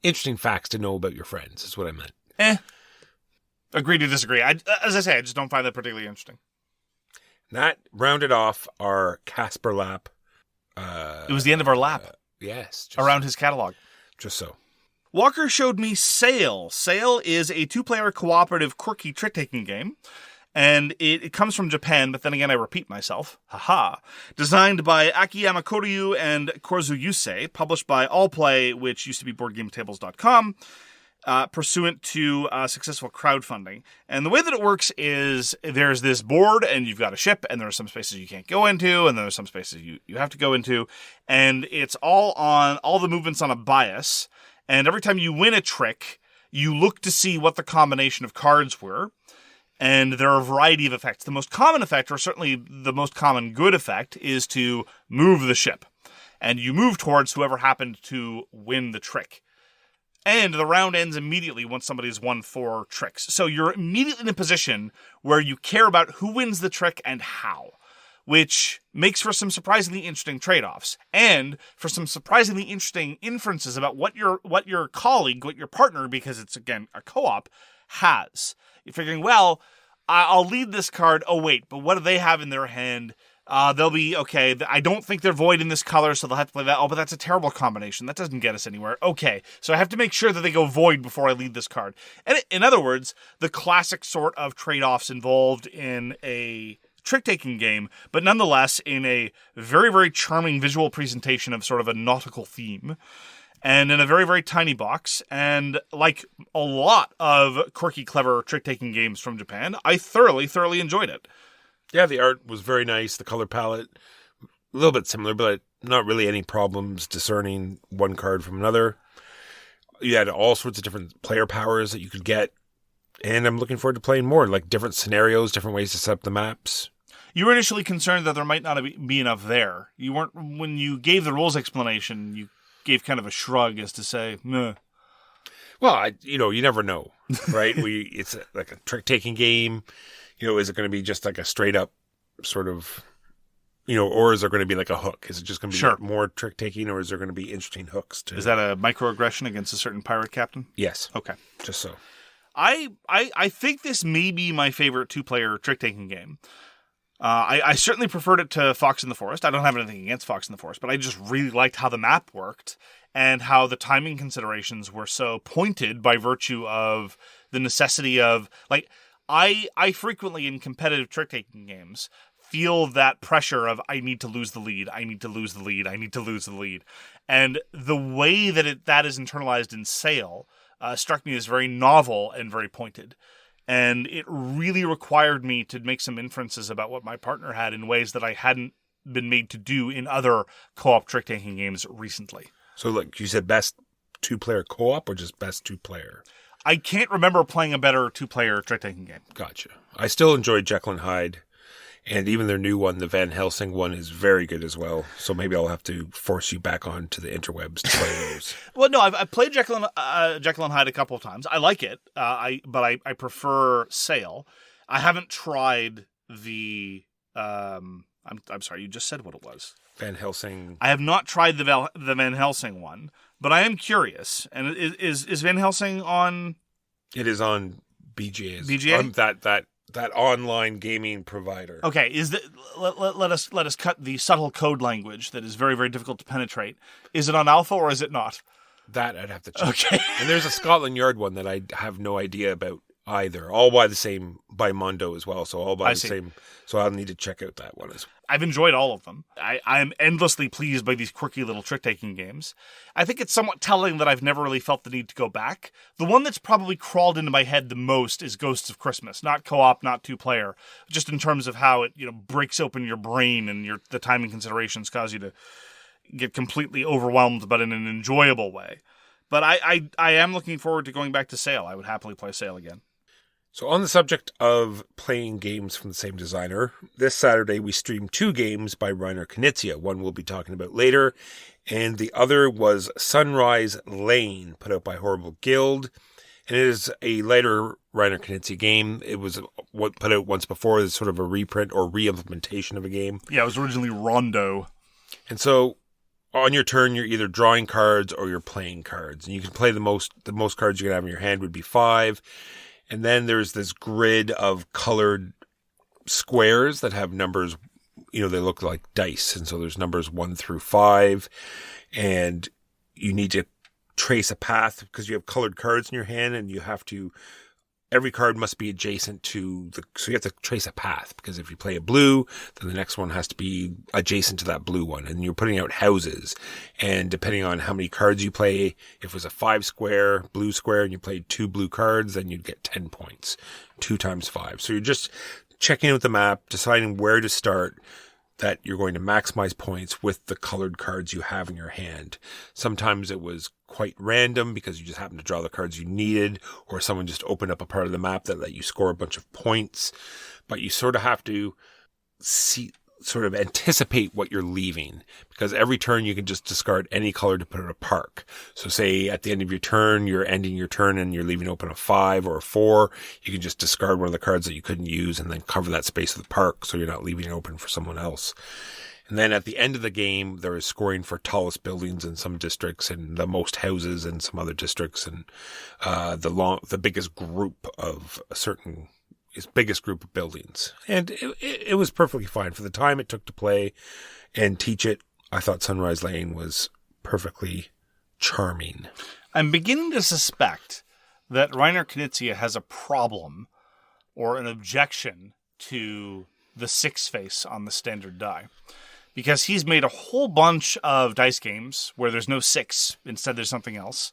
interesting facts to know about your friends is what I meant. Agree to disagree. As I say, I just don't find that particularly interesting. That rounded off our Kasper Lapp. It was the end of our Lapp. Yes. Around his catalog. Just so. Walker showed me Sail. Sail is a 2-player cooperative quirky trick-taking game, and it comes from Japan, but then again I repeat myself. Haha. Designed by Akiyama Koryu and Korzu Yusei, published by Allplay, which used to be BoardGameTables.com, pursuant to successful crowdfunding. And the way that it works is there's this board, and you've got a ship, and there are some spaces you can't go into, and there are some spaces you have to go into, and it's all the movements on a bias. And every time you win a trick, you look to see what the combination of cards were. And there are a variety of effects. The most common effect, or certainly the most common good effect, is to move the ship. And you move towards whoever happened to win the trick. And the round ends immediately once somebody's won 4 tricks. So you're immediately in a position where you care about who wins the trick and how, which makes for some surprisingly interesting trade-offs and for some surprisingly interesting inferences about what your colleague, what your partner, because it's, again, a co-op, has. You're figuring, well, I'll lead this card. Oh, wait, but what do they have in their hand? They'll be, okay, I don't think they're void in this color, so they'll have to play that. Oh, but that's a terrible combination. That doesn't get us anywhere. Okay, so I have to make sure that they go void before I lead this card. And in other words, the classic sort of trade-offs involved in a trick-taking game, but nonetheless in a very, very charming visual presentation of sort of a nautical theme, and in a very, very tiny box. And like a lot of quirky, clever trick-taking games from Japan, I thoroughly, thoroughly enjoyed it. Yeah, the art was very nice. The color palette, a little bit similar, but not really any problems discerning one card from another. You had all sorts of different player powers that you could get. And I'm looking forward to playing more, like different scenarios, different ways to set up the maps. You were initially concerned that there might not be enough there. You weren't, when you gave the rules explanation, you gave kind of a shrug as to say, meh. Well, you never know, right? It's like a trick-taking game. Is it going to be just like a straight-up sort of, or is there going to be like a hook? Is it just going to be more trick-taking, or is there going to be interesting hooks too? Is that a microaggression against a certain pirate captain? Yes. Okay. Just so. I think this may be my favorite 2-player trick-taking game. I certainly preferred it to Fox in the Forest. I don't have anything against Fox in the Forest, but I just really liked how the map worked and how the timing considerations were so pointed by virtue of the necessity of, like, I frequently in competitive trick-taking games feel that pressure of I need to lose the lead, I need to lose the lead, I need to lose the lead. And the way that is internalized in Sail struck me as very novel and very pointed. And it really required me to make some inferences about what my partner had in ways that I hadn't been made to do in other co-op trick-taking games recently. So, like, you said best 2-player co-op or just best 2-player? I can't remember playing a better 2-player trick-taking game. Gotcha. I still enjoyed Jekyll and Hyde. And even their new one, the Van Helsing one, is very good as well. So maybe I'll have to force you back onto the interwebs to play those. Well, no, I've played Jekyll and Hyde a couple of times. I like it, but I prefer Sail. I haven't tried the... I'm sorry, you just said what it was. Van Helsing. I have not tried the Van Helsing one, but I am curious. And is Van Helsing on... It is on BGA. BGA? That online gaming provider. Okay, let us cut the subtle code language that is very, very difficult to penetrate. Is it on alpha or is it not? That I'd have to check. Okay. And there's a Scotland Yard one that I have no idea about either. All by Mondo as well. So all by the same. So I'll need to check out that one as well. I've enjoyed all of them. I am endlessly pleased by these quirky little trick-taking games. I think it's somewhat telling that I've never really felt the need to go back. The one that's probably crawled into my head the most is Ghosts of Christmas. Not co-op, not two-player. Just in terms of how it breaks open your brain and the timing considerations cause you to get completely overwhelmed, but in an enjoyable way. But I am looking forward to going back to Sail. I would happily play Sail again. So on the subject of playing games from the same designer, this Saturday we streamed 2 games by Reiner Knizia. One we'll be talking about later, and the other was Sunrise Lane, put out by Horrible Guild. And it is a later Reiner Knizia game. It was put out once before as sort of a reprint or re-implementation of a game. Yeah, it was originally Rondo. And so on your turn, you're either drawing cards or you're playing cards. And you can play the most cards you can have in your hand would be 5. And then there's this grid of colored squares that have numbers, they look like dice. And so there's numbers 1 through 5. And you need to trace a path because you have colored cards in your hand and every card must be adjacent so you have to trace a path because if you play a blue, then the next one has to be adjacent to that blue one. And you're putting out houses. And depending on how many cards you play, if it was a 5 square, blue square, and you played 2 blue cards, then you'd get 10 points. 2 times 5. So you're just checking out the map, deciding where to start, that you're going to maximize points with the colored cards you have in your hand. Sometimes it was quite random because you just happened to draw the cards you needed, or someone just opened up a part of the map that let you score a bunch of points. But you sort of have to anticipate what you're leaving, because every turn you can just discard any color to put in a park. So say at the end of your turn, you're ending your turn and you're leaving open a 5 or a 4. You can just discard one of the cards that you couldn't use and then cover that space with a park so you're not leaving it open for someone else. And then at the end of the game, there is scoring for tallest buildings in some districts and the most houses in some other districts, and the biggest group of biggest group of buildings. And it was perfectly fine. For the time it took to play and teach it, I thought Sunrise Lane was perfectly charming. I'm beginning to suspect that Reiner Knizia has a problem or an objection to the 6 face on the standard die. Because he's made a whole bunch of dice games where there's no 6. Instead, there's something else.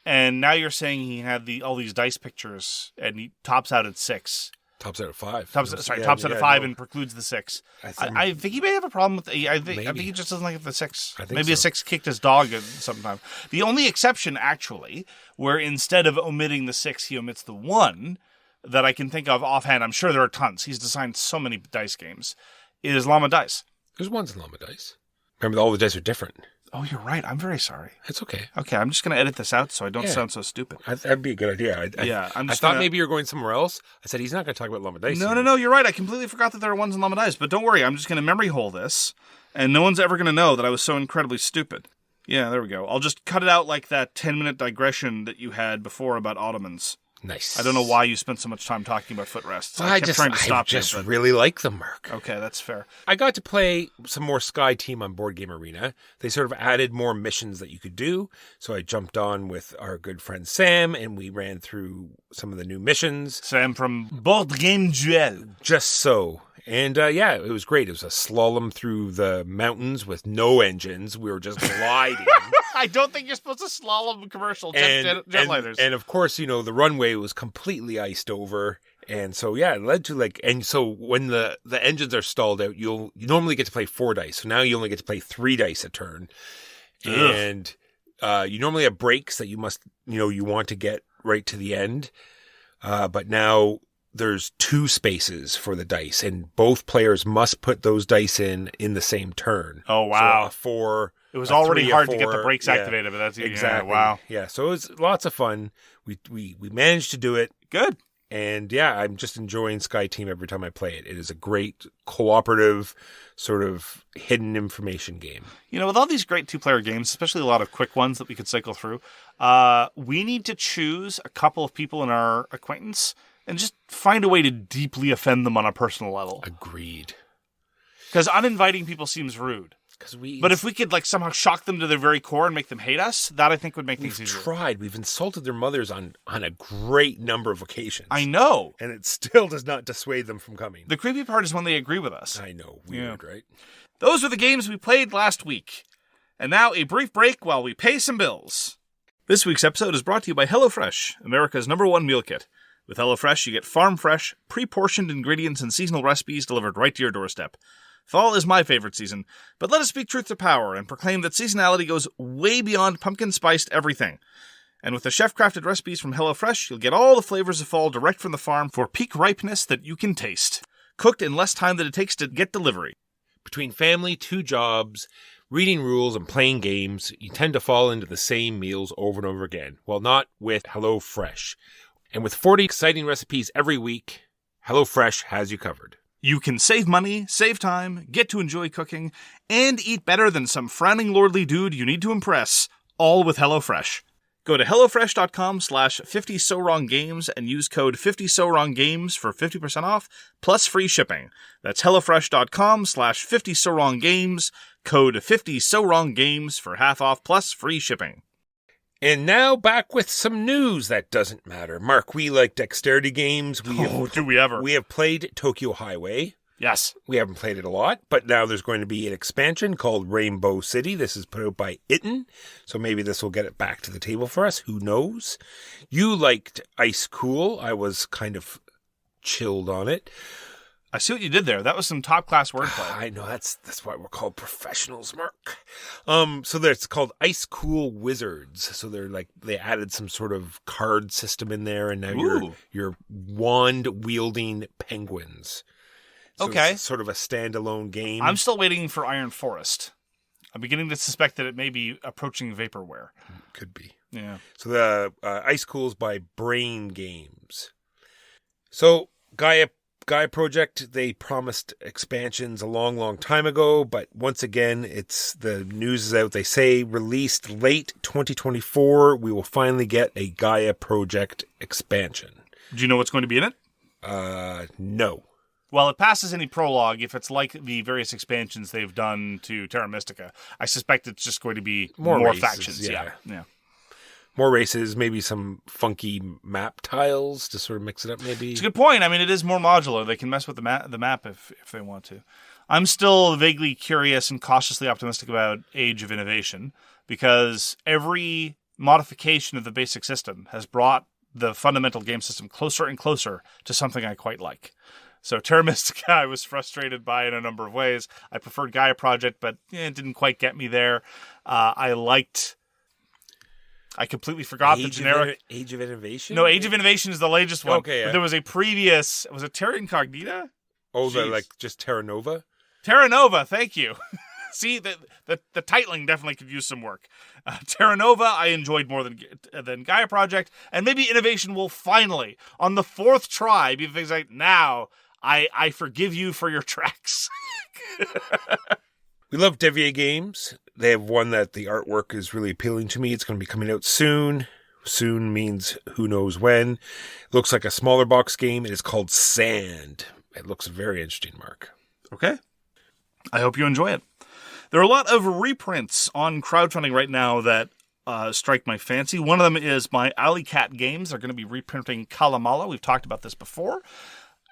And now you're saying he had all these dice pictures and he tops out at 6. Tops out at 5. Tops out at 5 and precludes the 6. I think he may have a problem with I think he just doesn't like the 6. Maybe a 6 kicked his dog sometime. The only exception, actually, where instead of omitting the 6, he omits the 1 that I can think of offhand, I'm sure there are tons. He's designed so many dice games, is Llama Dice. There's ones in Llama Dice. Remember, all the dice are different. Oh, you're right. I'm very sorry. It's okay. Okay, I'm just going to edit this out so I don't sound so stupid. That'd be a good idea. I thought maybe you were going somewhere else. I said, he's not going to talk about Llama Dice. No, you're right. I completely forgot that there are ones in Llama Dice. But don't worry, I'm just going to memory hole this, and no one's ever going to know that I was so incredibly stupid. Yeah, there we go. I'll just cut it out like that 10-minute digression that you had before about Ottomans. Nice. I don't know why you spent so much time talking about footrests. I kept trying to stop you. I just really like them, Mark. Okay, that's fair. I got to play some more Sky Team on Board Game Arena. They sort of added more missions that you could do. So I jumped on with our good friend Sam, and we ran through some of the new missions. Sam from Board Game Duel. Just so. And it was great. It was a slalom through the mountains with no engines. We were just gliding. I don't think you're supposed to slalom commercial jetliners. And of course, the runway was completely iced over. And so, it led to and so when the engines are stalled out, you normally get to play 4 dice. So now you only get to play 3 dice a turn. Ugh. And you normally have breaks that you must, you want to get right to the end. But now there's 2 spaces for the dice, and both players must put those dice in the same turn. Oh, wow. So a 4. It was a already 3, a hard to get 4, the brakes yeah, activated, but that's exactly. Yeah, wow. Yeah, so it was lots of fun. We managed to do it. Good. And yeah, I'm just enjoying Sky Team every time I play it. It is a great cooperative sort of hidden information game. You know, with all these great 2-player games, especially a lot of quick ones that we could cycle through, we need to choose a couple of people in our acquaintance and just find a way to deeply offend them on a personal level. Agreed. Because uninviting people seems rude. But if we could like somehow shock them to their very core and make them hate us, that I think would make things easier. We've insulted their mothers on a great number of occasions. I know. And it still does not dissuade them from coming. The creepy part is when they agree with us. I know. Weird, Yeah. right? Those were the games we played last week. And now a brief break while we pay some bills. This week's episode is brought to you by HelloFresh, America's #1 meal kit. With HelloFresh, you get farm-fresh, pre-portioned ingredients and seasonal recipes delivered right to your doorstep. Fall is my favorite season, but let us speak truth to power and proclaim that seasonality goes way beyond pumpkin-spiced everything. And with the chef-crafted recipes from HelloFresh, you'll get all the flavors of fall direct from the farm for peak ripeness that you can taste. Cooked in less time than it takes to get delivery. Between family, 2 jobs, reading rules, and playing games, you tend to fall into the same meals over and over again. Well, not with HelloFresh. And with 40 exciting recipes every week, HelloFresh has you covered. You can save money, save time, get to enjoy cooking, and eat better than some frowning lordly dude you need to impress, all with HelloFresh. Go to HelloFresh.com/50SoWrongGames and use code 50SoWrongGames for 50% off, plus free shipping. That's HelloFresh.com/50SoWrongGames, code 50SoWrongGames for half off plus free shipping. And now back with some news that doesn't matter. Mark, we like dexterity games. Do we ever? We have played Tokyo Highway. Yes. We haven't played it a lot, but now there's going to be an expansion called Rainbow City. This is put out by Itten, so maybe this will get it back to the table for us. Who knows? You liked ICECOOL. I was kind of chilled on it. I see what you did there. That was some top-class wordplay. I know, that's why we're called professionals, Mark. So it's called ICECOOL Wizards. So they added some sort of card system in there, and now you're wand-wielding penguins. So okay. It's sort of a standalone game. I'm still waiting for Iron Forest. I'm beginning to suspect that it may be approaching vaporware. Could be. Yeah. So the ICECOOL's by Brain Games. So Gaia Project, they promised expansions a long, long time ago, but once again, the news is out. They say released late 2024, we will finally get a Gaia Project expansion. Do you know what's going to be in it? No. Well, it passes any prologue if it's like the various expansions they've done to Terra Mystica. I suspect it's just going to be more races, factions. Yeah. More races, maybe some funky map tiles to sort of mix it up, maybe. It's a good point. I mean, it is more modular. They can mess with the map if they want to. I'm still vaguely curious and cautiously optimistic about Age of Innovation because every modification of the basic system has brought the fundamental game system closer and closer to something I quite like. So Terra Mystica I was frustrated by in a number of ways. I preferred Gaia Project, but it didn't quite get me there. I completely forgot the generic... Age of Innovation? No, Age of Innovation is the latest one. Okay, yeah. But there was a previous... Was it Terra Incognita? Oh, just Terra Nova? Terra Nova, thank you. See, the titling definitely could use some work. Terra Nova I enjoyed more than Gaia Project, and maybe Innovation will finally, on the 4th try, be things like, now, I forgive you for your tracks. We love Devir games. They have one that the artwork is really appealing to me. It's going to be coming out soon. Soon means who knows when. It looks like a smaller box game. It is called Sand. It looks very interesting, Mark. Okay. I hope you enjoy it. There are a lot of reprints on crowdfunding right now that strike my fancy. One of them is by Alley Cat Games. They're going to be reprinting Calimala. We've talked about this before.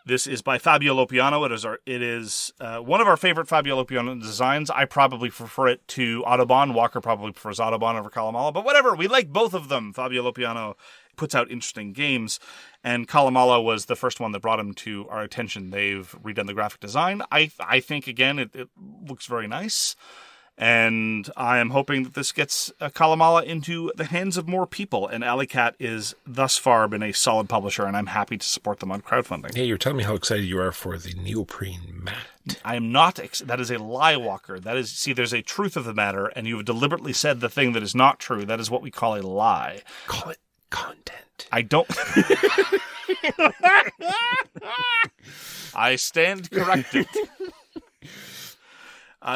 This is by Fabio Lopiano. It is one of our favorite Fabio Lopiano designs. I probably prefer it to Autobahn. Walker probably prefers Autobahn over Calimala. But whatever, we like both of them. Fabio Lopiano puts out interesting games. And Calimala was the first one that brought him to our attention. They've redone the graphic design. I think, again, it looks very nice. And I am hoping that this gets Calimala into the hands of more people. And Alley Cat is thus far been a solid publisher, and I'm happy to support them on crowdfunding. Hey, you're telling me how excited you are for the neoprene mat. I am not. That is a lie, Walker. That is, see, there's a truth of the matter, and you have deliberately said the thing that is not true. That is what we call a lie. Call it content. I don't. I stand corrected.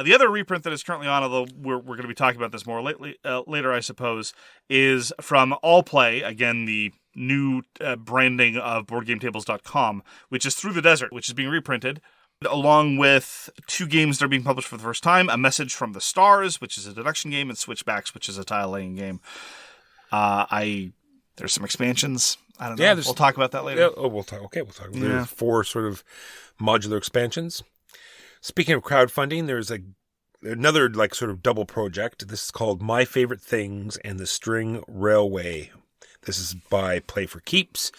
The other reprint that is currently on, although we're going to be talking about this more later, I suppose, is from Allplay, again, the new branding of BoardGameTables.com, which is Through the Desert, which is being reprinted, along with 2 games that are being published for the first time, A Message from the Stars, which is a deduction game, and Switchbacks, which is a tile-laying game. There's some expansions. I don't know. Yeah, we'll talk about that later. Yeah, we'll talk. Okay, we'll talk. There's 4 sort of modular expansions. Speaking of crowdfunding, there's another like sort of double project. This is called My Favorite Things and the String Railway. This is by Play for Keeps.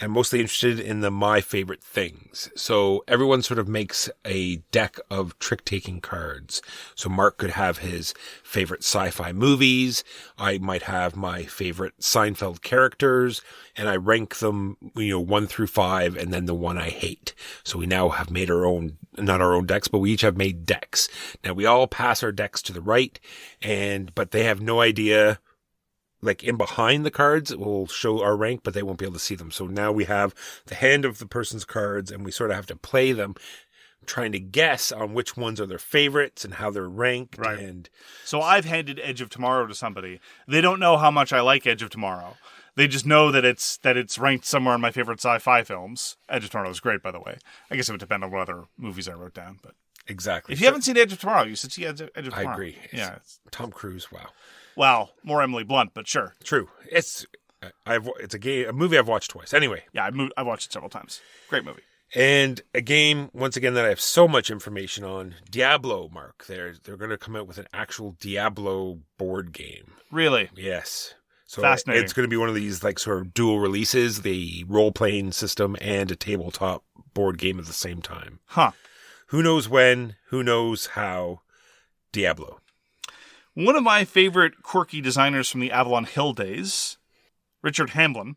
I'm mostly interested in the My Favorite Things. So everyone sort of makes a deck of trick-taking cards. So Mark could have his favorite sci-fi movies. I might have my favorite Seinfeld characters. And I rank them, 1 through 5, and then the one I hate. So we now have made our own, not our own decks, but we each have made decks. Now we all pass our decks to the right, but they have no idea. Like in behind the cards, it will show our rank, but they won't be able to see them. So now we have the hand of the person's cards, and we sort of have to play them, trying to guess on which ones are their favorites and how they're ranked. Right. And so I've handed Edge of Tomorrow to somebody. They don't know how much I like Edge of Tomorrow. They just know that it's ranked somewhere in my favorite sci-fi films. Edge of Tomorrow is great, by the way. I guess it would depend on what other movies I wrote down, but exactly. If you haven't seen Edge of Tomorrow, you should see Edge of Tomorrow. I agree. Yeah, Tom Cruise. Wow. Well, more Emily Blunt, but sure. True. It's a movie I've watched twice. Anyway. Yeah, I watched it several times. Great movie. And a game, once again, that I have so much information on. Diablo, Mark. They're going to come out with an actual Diablo board game. Really? Yes. So fascinating. It's going to be one of these like sort of dual releases, the role-playing system and a tabletop board game at the same time. Huh. Who knows when? Who knows how? Diablo. One of my favorite quirky designers from the Avalon Hill days, Richard Hamblin,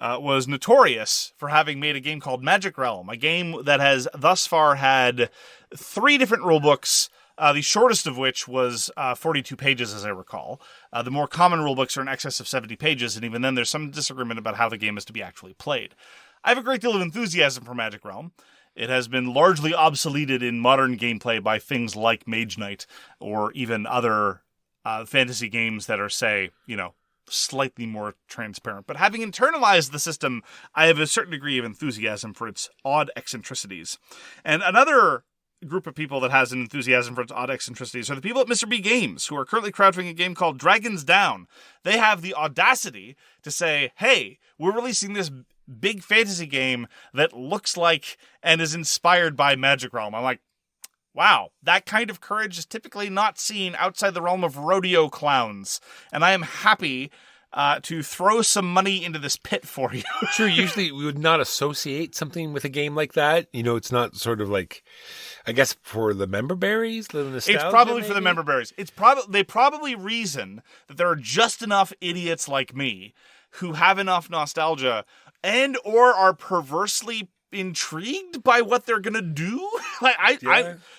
was notorious for having made a game called Magic Realm, a game that has thus far had 3 different rulebooks, the shortest of which was 42 pages, as I recall. The more common rulebooks are in excess of 70 pages, and even then there's some disagreement about how the game is to be actually played. I have a great deal of enthusiasm for Magic Realm. It has been largely obsoleted in modern gameplay by things like Mage Knight or even other fantasy games that are, say, slightly more transparent. But having internalized the system, I have a certain degree of enthusiasm for its odd eccentricities. And another group of people that has an enthusiasm for its odd eccentricities are the people at Mr. B Games, who are currently crowdfunding a game called Dragons Down. They have the audacity to say, hey, we're releasing this big fantasy game that looks like and is inspired by Magic Realm. I'm like, wow, that kind of courage is typically not seen outside the realm of rodeo clowns. And I am happy to throw some money into this pit for you. Sure, usually we would not associate something with a game like that. It's not sort of like, I guess, for the member berries, the nostalgia. It's probably maybe? For the member berries. They probably reason that there are just enough idiots like me who have enough nostalgia and or are perversely intrigued by what they're gonna do.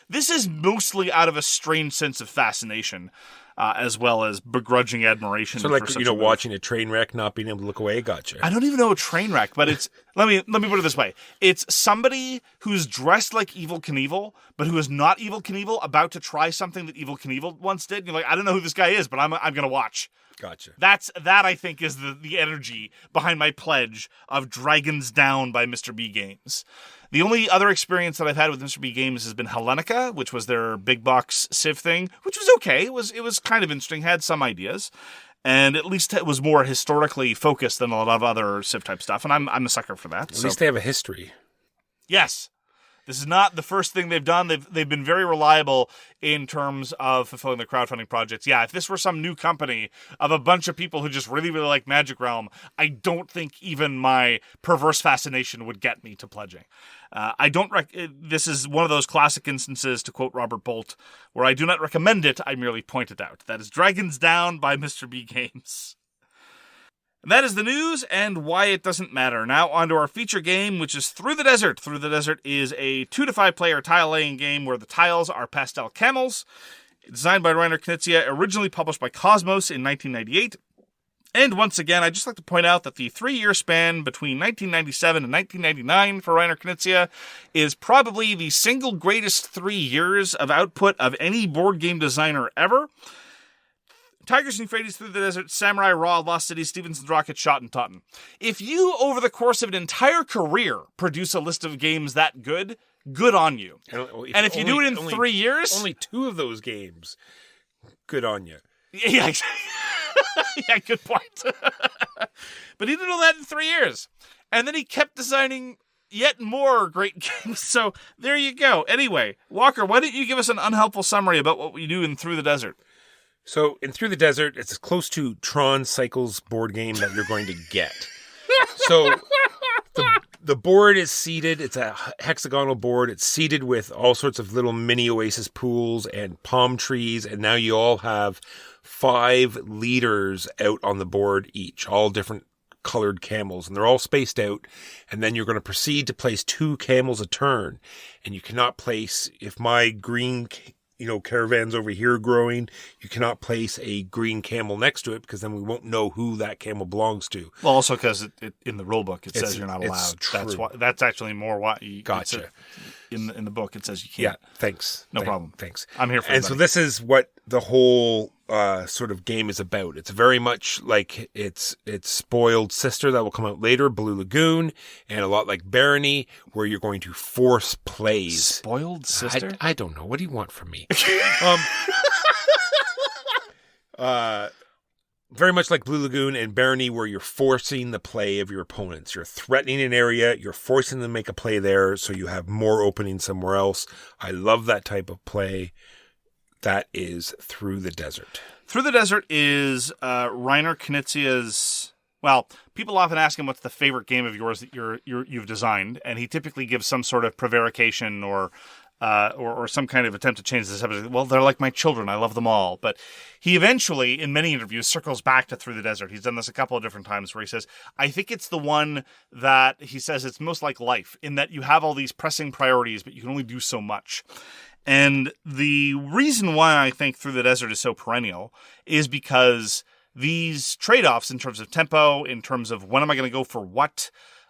This is mostly out of a strange sense of fascination, as well as begrudging admiration. So, like, watching a train wreck, not being able to look away. Gotcha. I don't even know a train wreck, but it's let me put it this way: it's somebody who's dressed like Evel Knievel, but who is not Evel Knievel, about to try something that Evel Knievel once did. And you're like, I don't know who this guy is, but I'm gonna watch. Gotcha. That I think is the energy behind my pledge of Dragons Down by Mr. B Games. The only other experience that I've had with Mr. B Games has been Hellenica, which was their big box Civ thing, which was okay. It was kind of interesting, had some ideas, and at least it was more historically focused than a lot of other Civ type stuff. And I'm a sucker for that. At least they have a history. Yes. This is not the first thing they've done. They've been very reliable in terms of fulfilling their crowdfunding projects. Yeah, if this were some new company of a bunch of people who just really, really like Magic Realm, I don't think even my perverse fascination would get me to pledging. This is one of those classic instances, to quote Robert Bolt, where I do not recommend it, I merely point it out. That is Dragons Down by Mr. B Games. And that is the news and why it doesn't matter. Now on to our feature game, which is Through the Desert. Through the Desert is a 2 to 5 player tile laying game where the tiles are pastel camels. Designed by Reiner Knizia, originally published by Cosmos in 1998. And once again, I'd just like to point out that the 3-year span between 1997 and 1999 for Reiner Knizia is probably the single greatest 3 years of output of any board game designer ever. Tigers and Euphrates, Through the Desert, Samurai, Raw, Lost City, Stevenson's Rocket, Shot, and Totten. If you, over the course of an entire career, produce a list of games that good on you. And if you do it in 3 years... Only 2 of those games, good on you. Yeah, exactly. Yeah, good point. But he did all that in 3 years. And then he kept designing yet more great games. So there you go. Anyway, Walker, why don't you give us an unhelpful summary about what we do in Through the Desert? So in Through the Desert, it's as close to Tron Cycles board game that you're going to get. So the board is seeded. It's a hexagonal board. It's seeded with all sorts of little mini oasis pools and palm trees. And now you all have 5 leaders out on the board each, all different colored camels. And they're all spaced out. And then you're going to proceed to place 2 camels a turn. And you cannot place, if my green caravan's over here growing, you cannot place a green camel next to it because then we won't know who that camel belongs to. Well, also because in the rule book it says you're not allowed. True. That's actually more why you gotcha. In the book it says you can't. Yeah, thanks. No problem. Thanks. I'm here for And so this is what the whole sort of game is about. It's very much like its spoiled sister that will come out later, Blue Lagoon, and a lot like Barony, where you're going to force plays. Spoiled sister? I don't know. What do you want from me? Very much like Blue Lagoon and Barony, where you're forcing the play of your opponents. You're threatening an area, you're forcing them to make a play there, so you have more opening somewhere else. I love that type of play. That is Through the Desert. Through the Desert is Reiner Knizia's... Well, people often ask him what's the favorite game of yours that you've designed, and he typically gives some sort of prevarication or some kind of attempt to change this subject. Well, they're like my children. I love them all. But he eventually, in many interviews, circles back to Through the Desert. He's done this a couple of different times where he says, I think it's the one that he says it's most like life, in that you have all these pressing priorities, but you can only do so much. And the reason why I think Through the Desert is so perennial is because these trade-offs in terms of tempo, in terms of when am I going to go for what,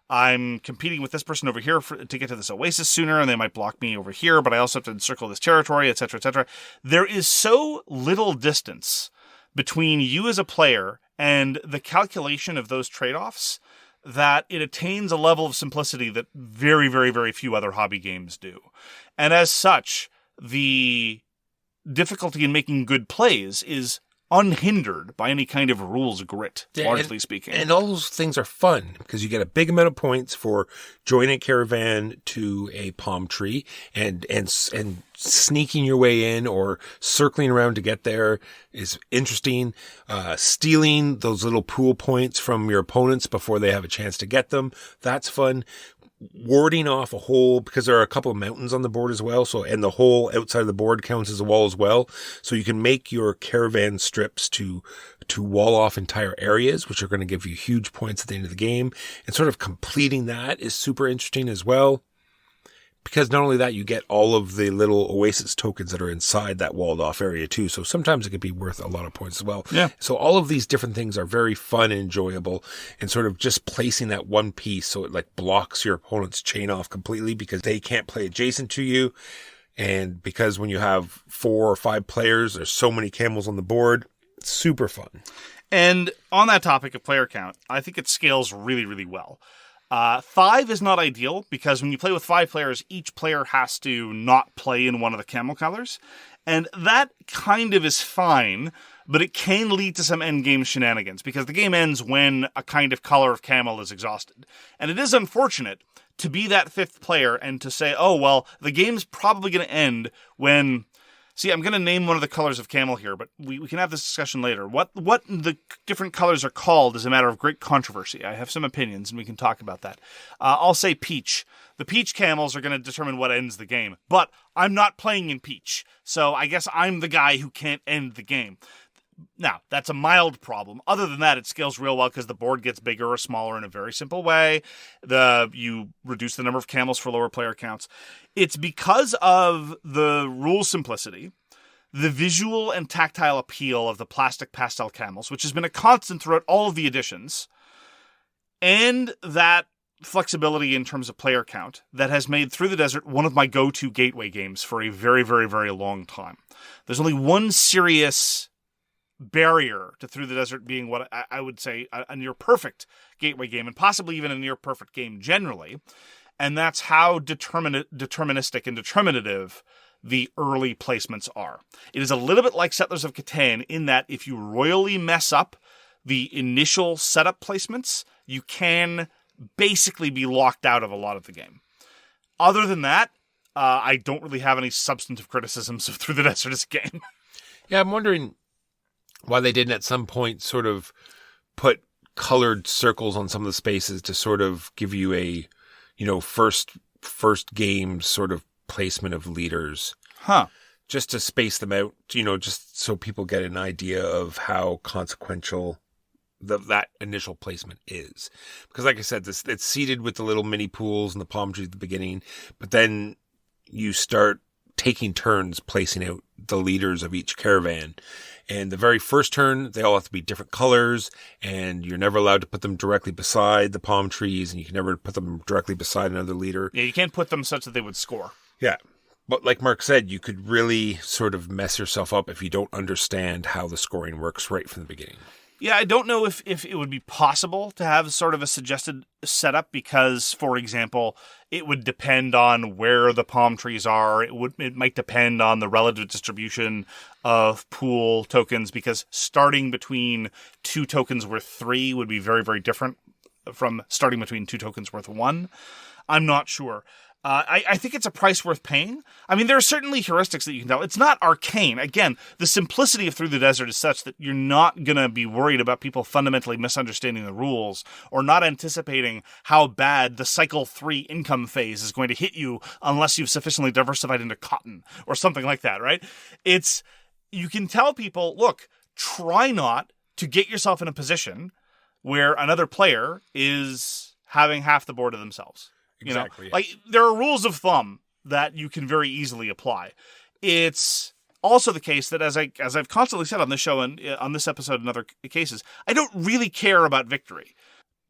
I'm competing with this person over here to get to this oasis sooner, and they might block me over here, but I also have to encircle this territory, etc., etc. There is so little distance between you as a player and the calculation of those trade-offs that it attains a level of simplicity that very, very, very few other hobby games do. And as such, the difficulty in making good plays is unhindered by any kind of rules grit, largely speaking. And all those things are fun because you get a big amount of points for joining a caravan to a palm tree and sneaking your way in or circling around to get there is interesting. Stealing those little pool points from your opponents before they have a chance to get them, that's fun. Warding off a hole, because there are a couple of mountains on the board as well. So, and the hole outside of the board counts as a wall as well. So you can make your caravan strips to wall off entire areas, which are going to give you huge points at the end of the game. And sort of completing that is super interesting as well. Because not only that, you get all of the little oasis tokens that are inside that walled off area too. So sometimes it could be worth a lot of points as well. Yeah. So all of these different things are very fun and enjoyable, and sort of just placing that one piece so it like blocks your opponent's chain off completely because they can't play adjacent to you. And because when you have 4 or 5 players, there's so many camels on the board. It's super fun. And on that topic of player count, I think it scales really, really well. 5 is not ideal because when you play with 5 players, each player has to not play in one of the camel colors. And that kind of is fine, but it can lead to some endgame shenanigans, because the game ends when a kind of color of camel is exhausted. And it is unfortunate to be that fifth player and to say, oh, well, the game's probably going to end when... See, I'm going to name one of the colors of camel here, but we can have this discussion later. What the different colors are called is a matter of great controversy. I have some opinions, and we can talk about that. I'll say peach. The peach camels are going to determine what ends the game, but I'm not playing in peach, so I guess I'm the guy who can't end the game. Now, that's a mild problem. Other than that, it scales real well because the board gets bigger or smaller in a very simple way. You reduce the number of camels for lower player counts. It's because of the rule simplicity, the visual and tactile appeal of the plastic pastel camels, which has been a constant throughout all of the editions, and that flexibility in terms of player count that has made Through the Desert one of my go-to gateway games for a very, very, very long time. There's only one serious barrier to Through the Desert being what I would say a near perfect gateway game, and possibly even a near perfect game generally, and that's how deterministic and determinative the early placements are. It is a little bit like Settlers of Catan in that if you royally mess up the initial setup placements, you can basically be locked out of a lot of the game. Other than that, I don't really have any substantive criticisms of Through the Desert as a game. Yeah, I'm wondering why they didn't at some point sort of put colored circles on some of the spaces to sort of give you a, first game sort of placement of leaders. Huh. Just to space them out, just so people get an idea of how consequential that initial placement is. Because like I said, it's seeded with the little mini pools and the palm trees at the beginning, but then you start taking turns placing out the leaders of each caravan. And the very first turn, they all have to be different colors, and you're never allowed to put them directly beside the palm trees, and you can never put them directly beside another leader. Yeah, you can't put them such that they would score. Yeah. But like Mark said, you could really sort of mess yourself up if you don't understand how the scoring works right from the beginning. Yeah, I don't know if it would be possible to have sort of a suggested setup because, for example, it would depend on where the palm trees are. It might depend on the relative distribution of pool tokens, because starting between 2 tokens worth 3 would be very, very different from starting between 2 tokens worth 1. I'm not sure. I think it's a price worth paying. I mean, there are certainly heuristics that you can tell. It's not arcane. Again, the simplicity of Through the Desert is such that you're not going to be worried about people fundamentally misunderstanding the rules or not anticipating how bad the cycle 3 income phase is going to hit you unless you've sufficiently diversified into cotton or something like that, right? You can tell people, look, try not to get yourself in a position where another player is having half the board to themselves. Exactly. Like there are rules of thumb that you can very easily apply. It's also the case that as I've constantly said on this show and on this episode and other cases, I don't really care about victory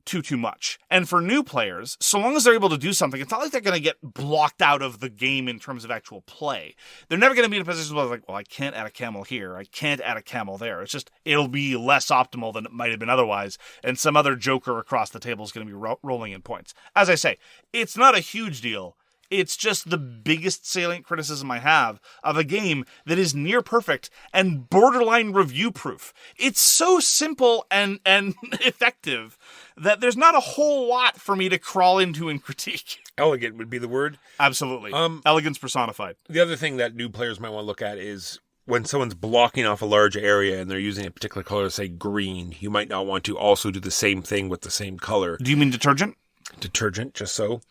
too much. And for new players, so long as they're able to do something, it's not like they're going to get blocked out of the game in terms of actual play. They're never going to be in a position where they're like, well, I can't add a camel here. I can't add a camel there. It's just, it'll be less optimal than it might have been otherwise. And some other joker across the table is going to be rolling in points. As I say, it's not a huge deal. It's just the biggest salient criticism I have of a game that is near perfect and borderline review proof. It's so simple and effective that there's not a whole lot for me to crawl into and critique. Elegant would be the word. Absolutely. Elegance personified. The other thing that new players might want to look at is when someone's blocking off a large area and they're using a particular color, say green, you might not want to also do the same thing with the same color. Do you mean detergent? Detergent, just so.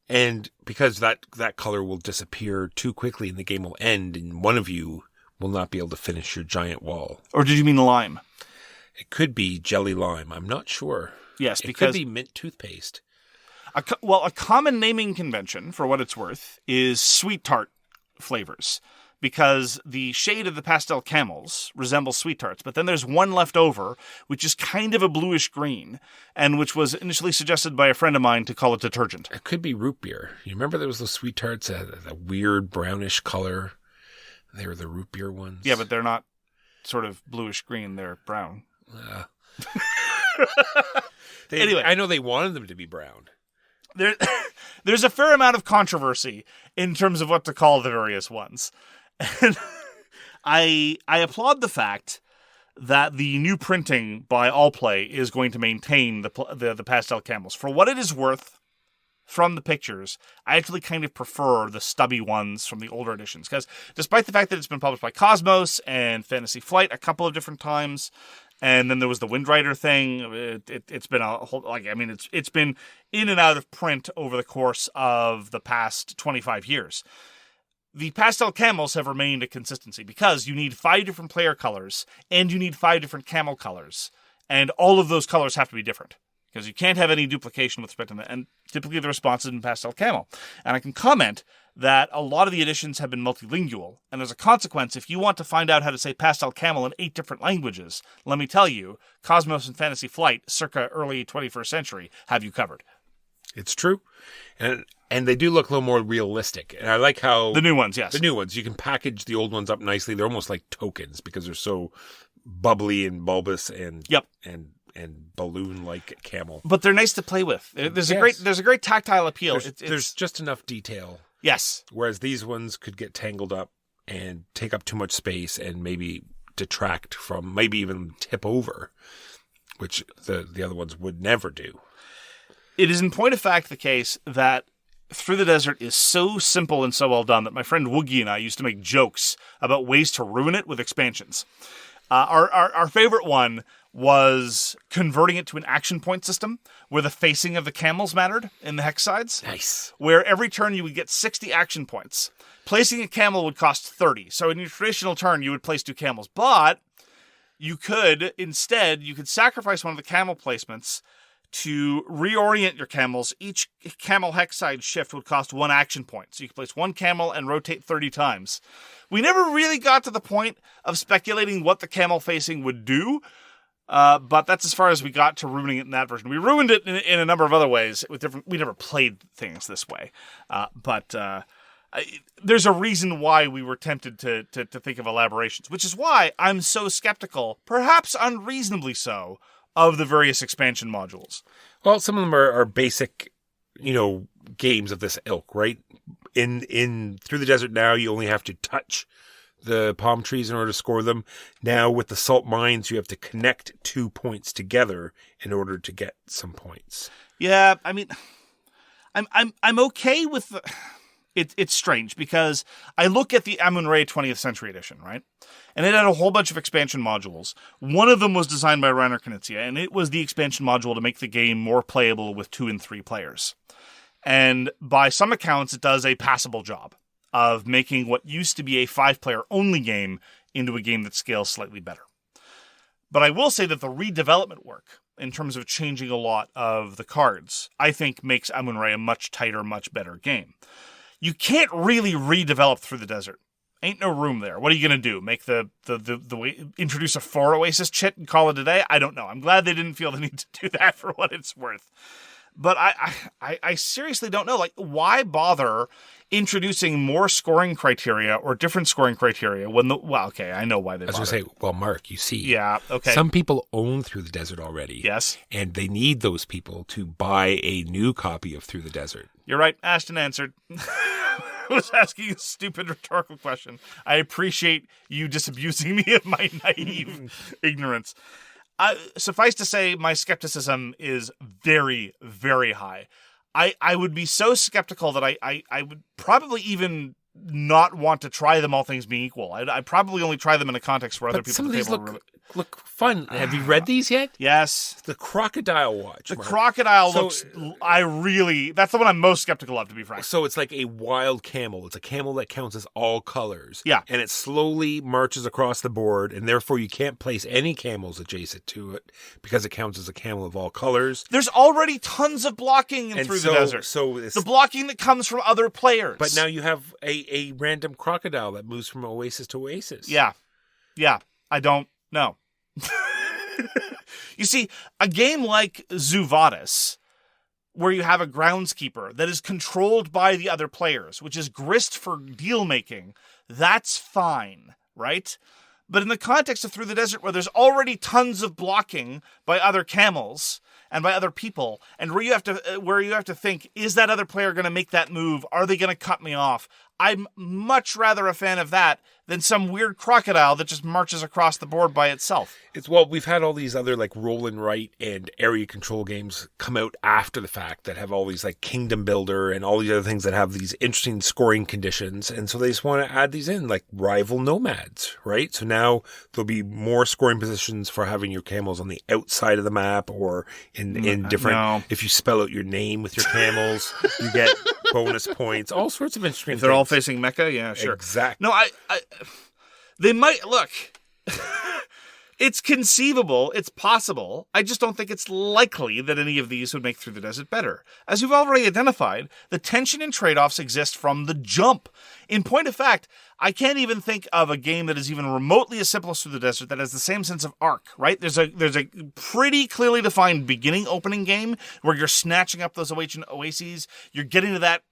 And because that color will disappear too quickly and the game will end and one of you will not be able to finish your giant wall. Or did you mean lime? It could be jelly lime. I'm not sure. Yes, it because could be mint toothpaste. A common naming convention, for what it's worth, is sweet tart flavors. Because the shade of the pastel camels resembles sweet tarts, but then there's one left over, which is kind of a bluish green, and which was initially suggested by a friend of mine to call it detergent. It could be root beer. You remember there was those sweet tarts, a weird brownish color? They were the root beer ones. Yeah, but they're not sort of bluish green, they're brown. Anyway, I know they wanted them to be brown. There's a fair amount of controversy in terms of what to call the various ones. And I applaud the fact that the new printing by Allplay is going to maintain the pastel camels. For what it is worth, from the pictures, I actually kind of prefer the stubby ones from the older editions, because despite the fact that it's been published by Cosmos and Fantasy Flight a couple of different times, and then there was the Windrider thing, it's been a whole, it's been in and out of print over the course of the past 25 years. The pastel camels have remained a consistency because you need 5 different player colors and you need 5 different camel colors, and all of those colors have to be different, because you can't have any duplication with respect to that. And typically the response is in pastel camel. And I can comment that a lot of the editions have been multilingual. And as a consequence, if you want to find out how to say pastel camel in 8 different languages, let me tell you, Cosmos and Fantasy Flight, circa early 21st century, have you covered. It's true. And they do look a little more realistic. And I like how... The new ones, yes. The new ones. You can package the old ones up nicely. They're almost like tokens because they're so bubbly and bulbous and... Yep. And balloon-like camel. But they're nice to play with. There's a great tactile appeal. There's just enough detail. Yes. Whereas these ones could get tangled up and take up too much space and maybe detract from, maybe even tip over, which the other ones would never do. It is in point of fact the case that Through the Desert is so simple and so well done that my friend Woogie and I used to make jokes about ways to ruin it with expansions. Our favorite one was converting it to an action point system where the facing of the camels mattered in the hex sides. Nice. Where every turn you would get 60 action points. Placing a camel would cost 30. So in your traditional turn, you would place 2 camels. But you could sacrifice one of the camel placements to reorient your camels. Each camel hex side shift would cost 1 action point. So you could place 1 camel and rotate 30 times. We never really got to the point of speculating what the camel facing would do. But that's as far as we got to ruining it in that version. We ruined it in a number of other ways. We never played things this way. But there's a reason why we were tempted to think of elaborations, which is why I'm so skeptical, perhaps unreasonably so, of the various expansion modules. Well, some of them are basic, games of this ilk, right? In Through the Desert now, you only have to touch the palm trees in order to score them. Now with the salt mines, you have to connect 2 points together in order to get some points. Yeah, I mean, I'm okay with the... It's strange because I look at the Amun-Re 20th Century Edition, right? And it had a whole bunch of expansion modules. One of them was designed by Reiner Knizia, and it was the expansion module to make the game more playable with 2 and 3 players. And by some accounts, it does a passable job of making what used to be a 5-player only game into a game that scales slightly better. But I will say that the redevelopment work, in terms of changing a lot of the cards, I think makes Amun-Re a much tighter, much better game. You can't really redevelop Through the Desert. Ain't no room there. What are you going to do? Make the way, introduce a 4 Oasis chit and call it a day? I don't know. I'm glad they didn't feel the need to do that for what it's worth. But I seriously don't know. Like, why bother introducing more scoring criteria or different scoring criteria when okay, I know why they bother. I was going to say, well, Mark, you see. Yeah, okay. Some people own Through the Desert already. Yes. And they need those people to buy a new copy of Through the Desert. You're right. Ashton answered. I was asking a stupid rhetorical question. I appreciate you disabusing me of my naive ignorance. Suffice to say, my skepticism is very, very high. I would be so skeptical that I would probably even not want to try them, all things being equal. I'd probably only try them in a context where other people some of at the these table look fun. Have you read these yet? Yes. The Crocodile Watch. The Crocodile looks... That's the one I'm most skeptical of, to be frank. So it's like a wild camel. It's a camel that counts as all colors. Yeah. And it slowly marches across the board, and therefore you can't place any camels adjacent to it because it counts as a camel of all colors. There's already tons of blocking Through the Desert. So the blocking that comes from other players. But now you have a random crocodile that moves from oasis to oasis. Yeah. I don't know. You see, a game like Zuvadis, where you have a groundskeeper that is controlled by the other players, which is grist for deal making, that's fine, right? But in the context of Through the Desert, where there's already tons of blocking by other camels and by other people, and where you have to think, is that other player going to make that move? Are they going to cut me off? I'm much rather a fan of that than some weird crocodile that just marches across the board by itself. We've had all these other like roll and write and area control games come out after the fact that have all these like Kingdom Builder and all these other things that have these interesting scoring conditions. And so they just want to add these in, like rival nomads, right? So now there'll be more scoring positions for having your camels on the outside of the map or in different, No. If you spell out your name with your camels, you get bonus points, all sorts of interesting If they're things. all facing Mecha, yeah, sure. Exactly. No, they might, look, it's conceivable, it's possible. I just don't think it's likely that any of these would make Through the Desert better. As you've already identified, the tension and trade-offs exist from the jump. In point of fact, I can't even think of a game that is even remotely as simple as Through the Desert that has the same sense of arc, right? There's a pretty clearly defined beginning opening game where you're snatching up those oases, you're getting to that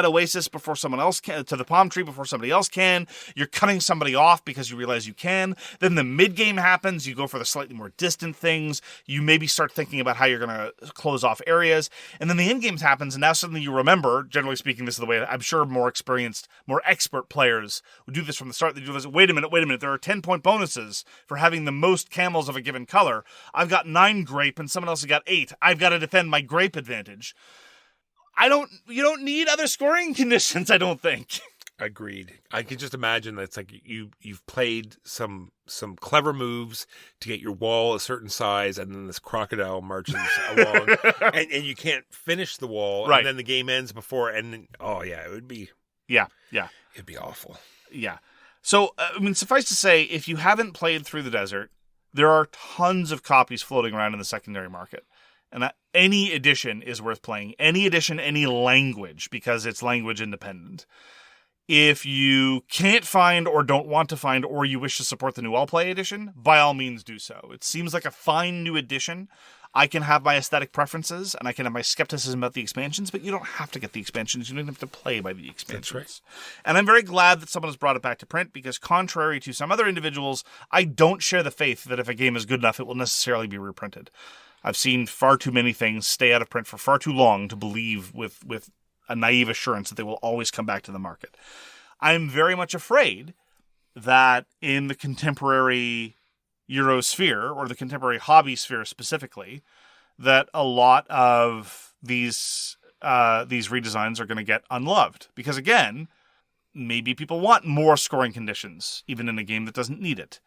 oasis before someone else can, to the palm tree before somebody else can. You're cutting somebody off because you realize you can. Then the mid game happens. You go for the slightly more distant things. You maybe start thinking about how you're going to close off areas. And then the end games happens. And now suddenly you remember, generally speaking, this is the way I'm sure more experienced, more expert players would do this from the start. They do this. Wait a minute. There are 10-point bonuses for having the most camels of a given color. I've got 9 grape and someone else has got 8. I've got to defend my grape advantage. You don't need other scoring conditions, I don't think. Agreed. I can just imagine that it's like you've played some clever moves to get your wall a certain size, and then this crocodile marches along, and you can't finish the wall, right. And then the game ends before, and then, it would be... Yeah. It'd be awful. Yeah. So, suffice to say, if you haven't played Through the Desert, there are tons of copies floating around in the secondary market. And any edition is worth playing. Any edition, any language, because it's language independent. If you can't find or don't want to find or you wish to support the new Allplay edition, by all means do so. It seems like a fine new edition. I can have my aesthetic preferences and I can have my skepticism about the expansions, but you don't have to get the expansions. You don't have to play by the expansions. That's right. And I'm very glad that someone has brought it back to print because contrary to some other individuals, I don't share the faith that if a game is good enough, it will necessarily be reprinted. I've seen far too many things stay out of print for far too long to believe with a naive assurance that they will always come back to the market. I'm very much afraid that in the contemporary Eurosphere, or the contemporary hobby sphere specifically, that a lot of these redesigns are going to get unloved. Because again, maybe people want more scoring conditions, even in a game that doesn't need it.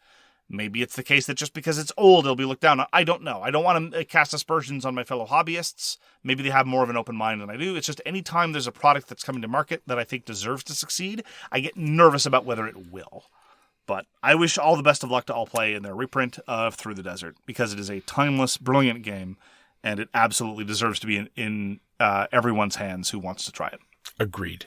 Maybe it's the case that just because it's old, it'll be looked down on. I don't know. I don't want to cast aspersions on my fellow hobbyists. Maybe they have more of an open mind than I do. It's just any time there's a product that's coming to market that I think deserves to succeed, I get nervous about whether it will. But I wish all the best of luck to Allplay in their reprint of Through the Desert, because it is a timeless, brilliant game, and it absolutely deserves to be in everyone's hands who wants to try it. Agreed.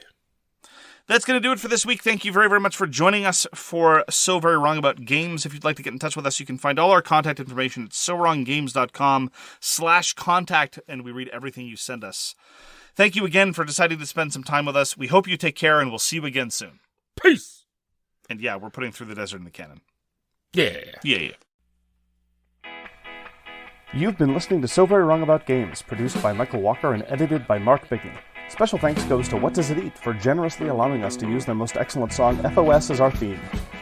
That's going to do it for this week. Thank you very, very much for joining us for So Very Wrong About Games. If you'd like to get in touch with us, you can find all our contact information at sowronggames.com/contact, and we read everything you send us. Thank you again for deciding to spend some time with us. We hope you take care, and we'll see you again soon. Peace! And yeah, we're putting Through the Desert in the canon. Yeah. You've been listening to So Very Wrong About Games, produced by Michael Walker and edited by Mark Bigney. Special thanks goes to What Does It Eat for generously allowing us to use their most excellent song, FOS, as our theme.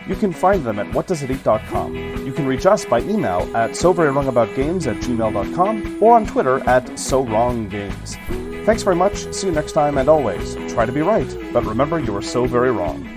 You can find them at whatdoesiteat.com. You can reach us by email at soverywrongaboutgames@gmail.com or on Twitter at SoWrongGames. Thanks very much, see you next time, and always, try to be right, but remember you are so very wrong.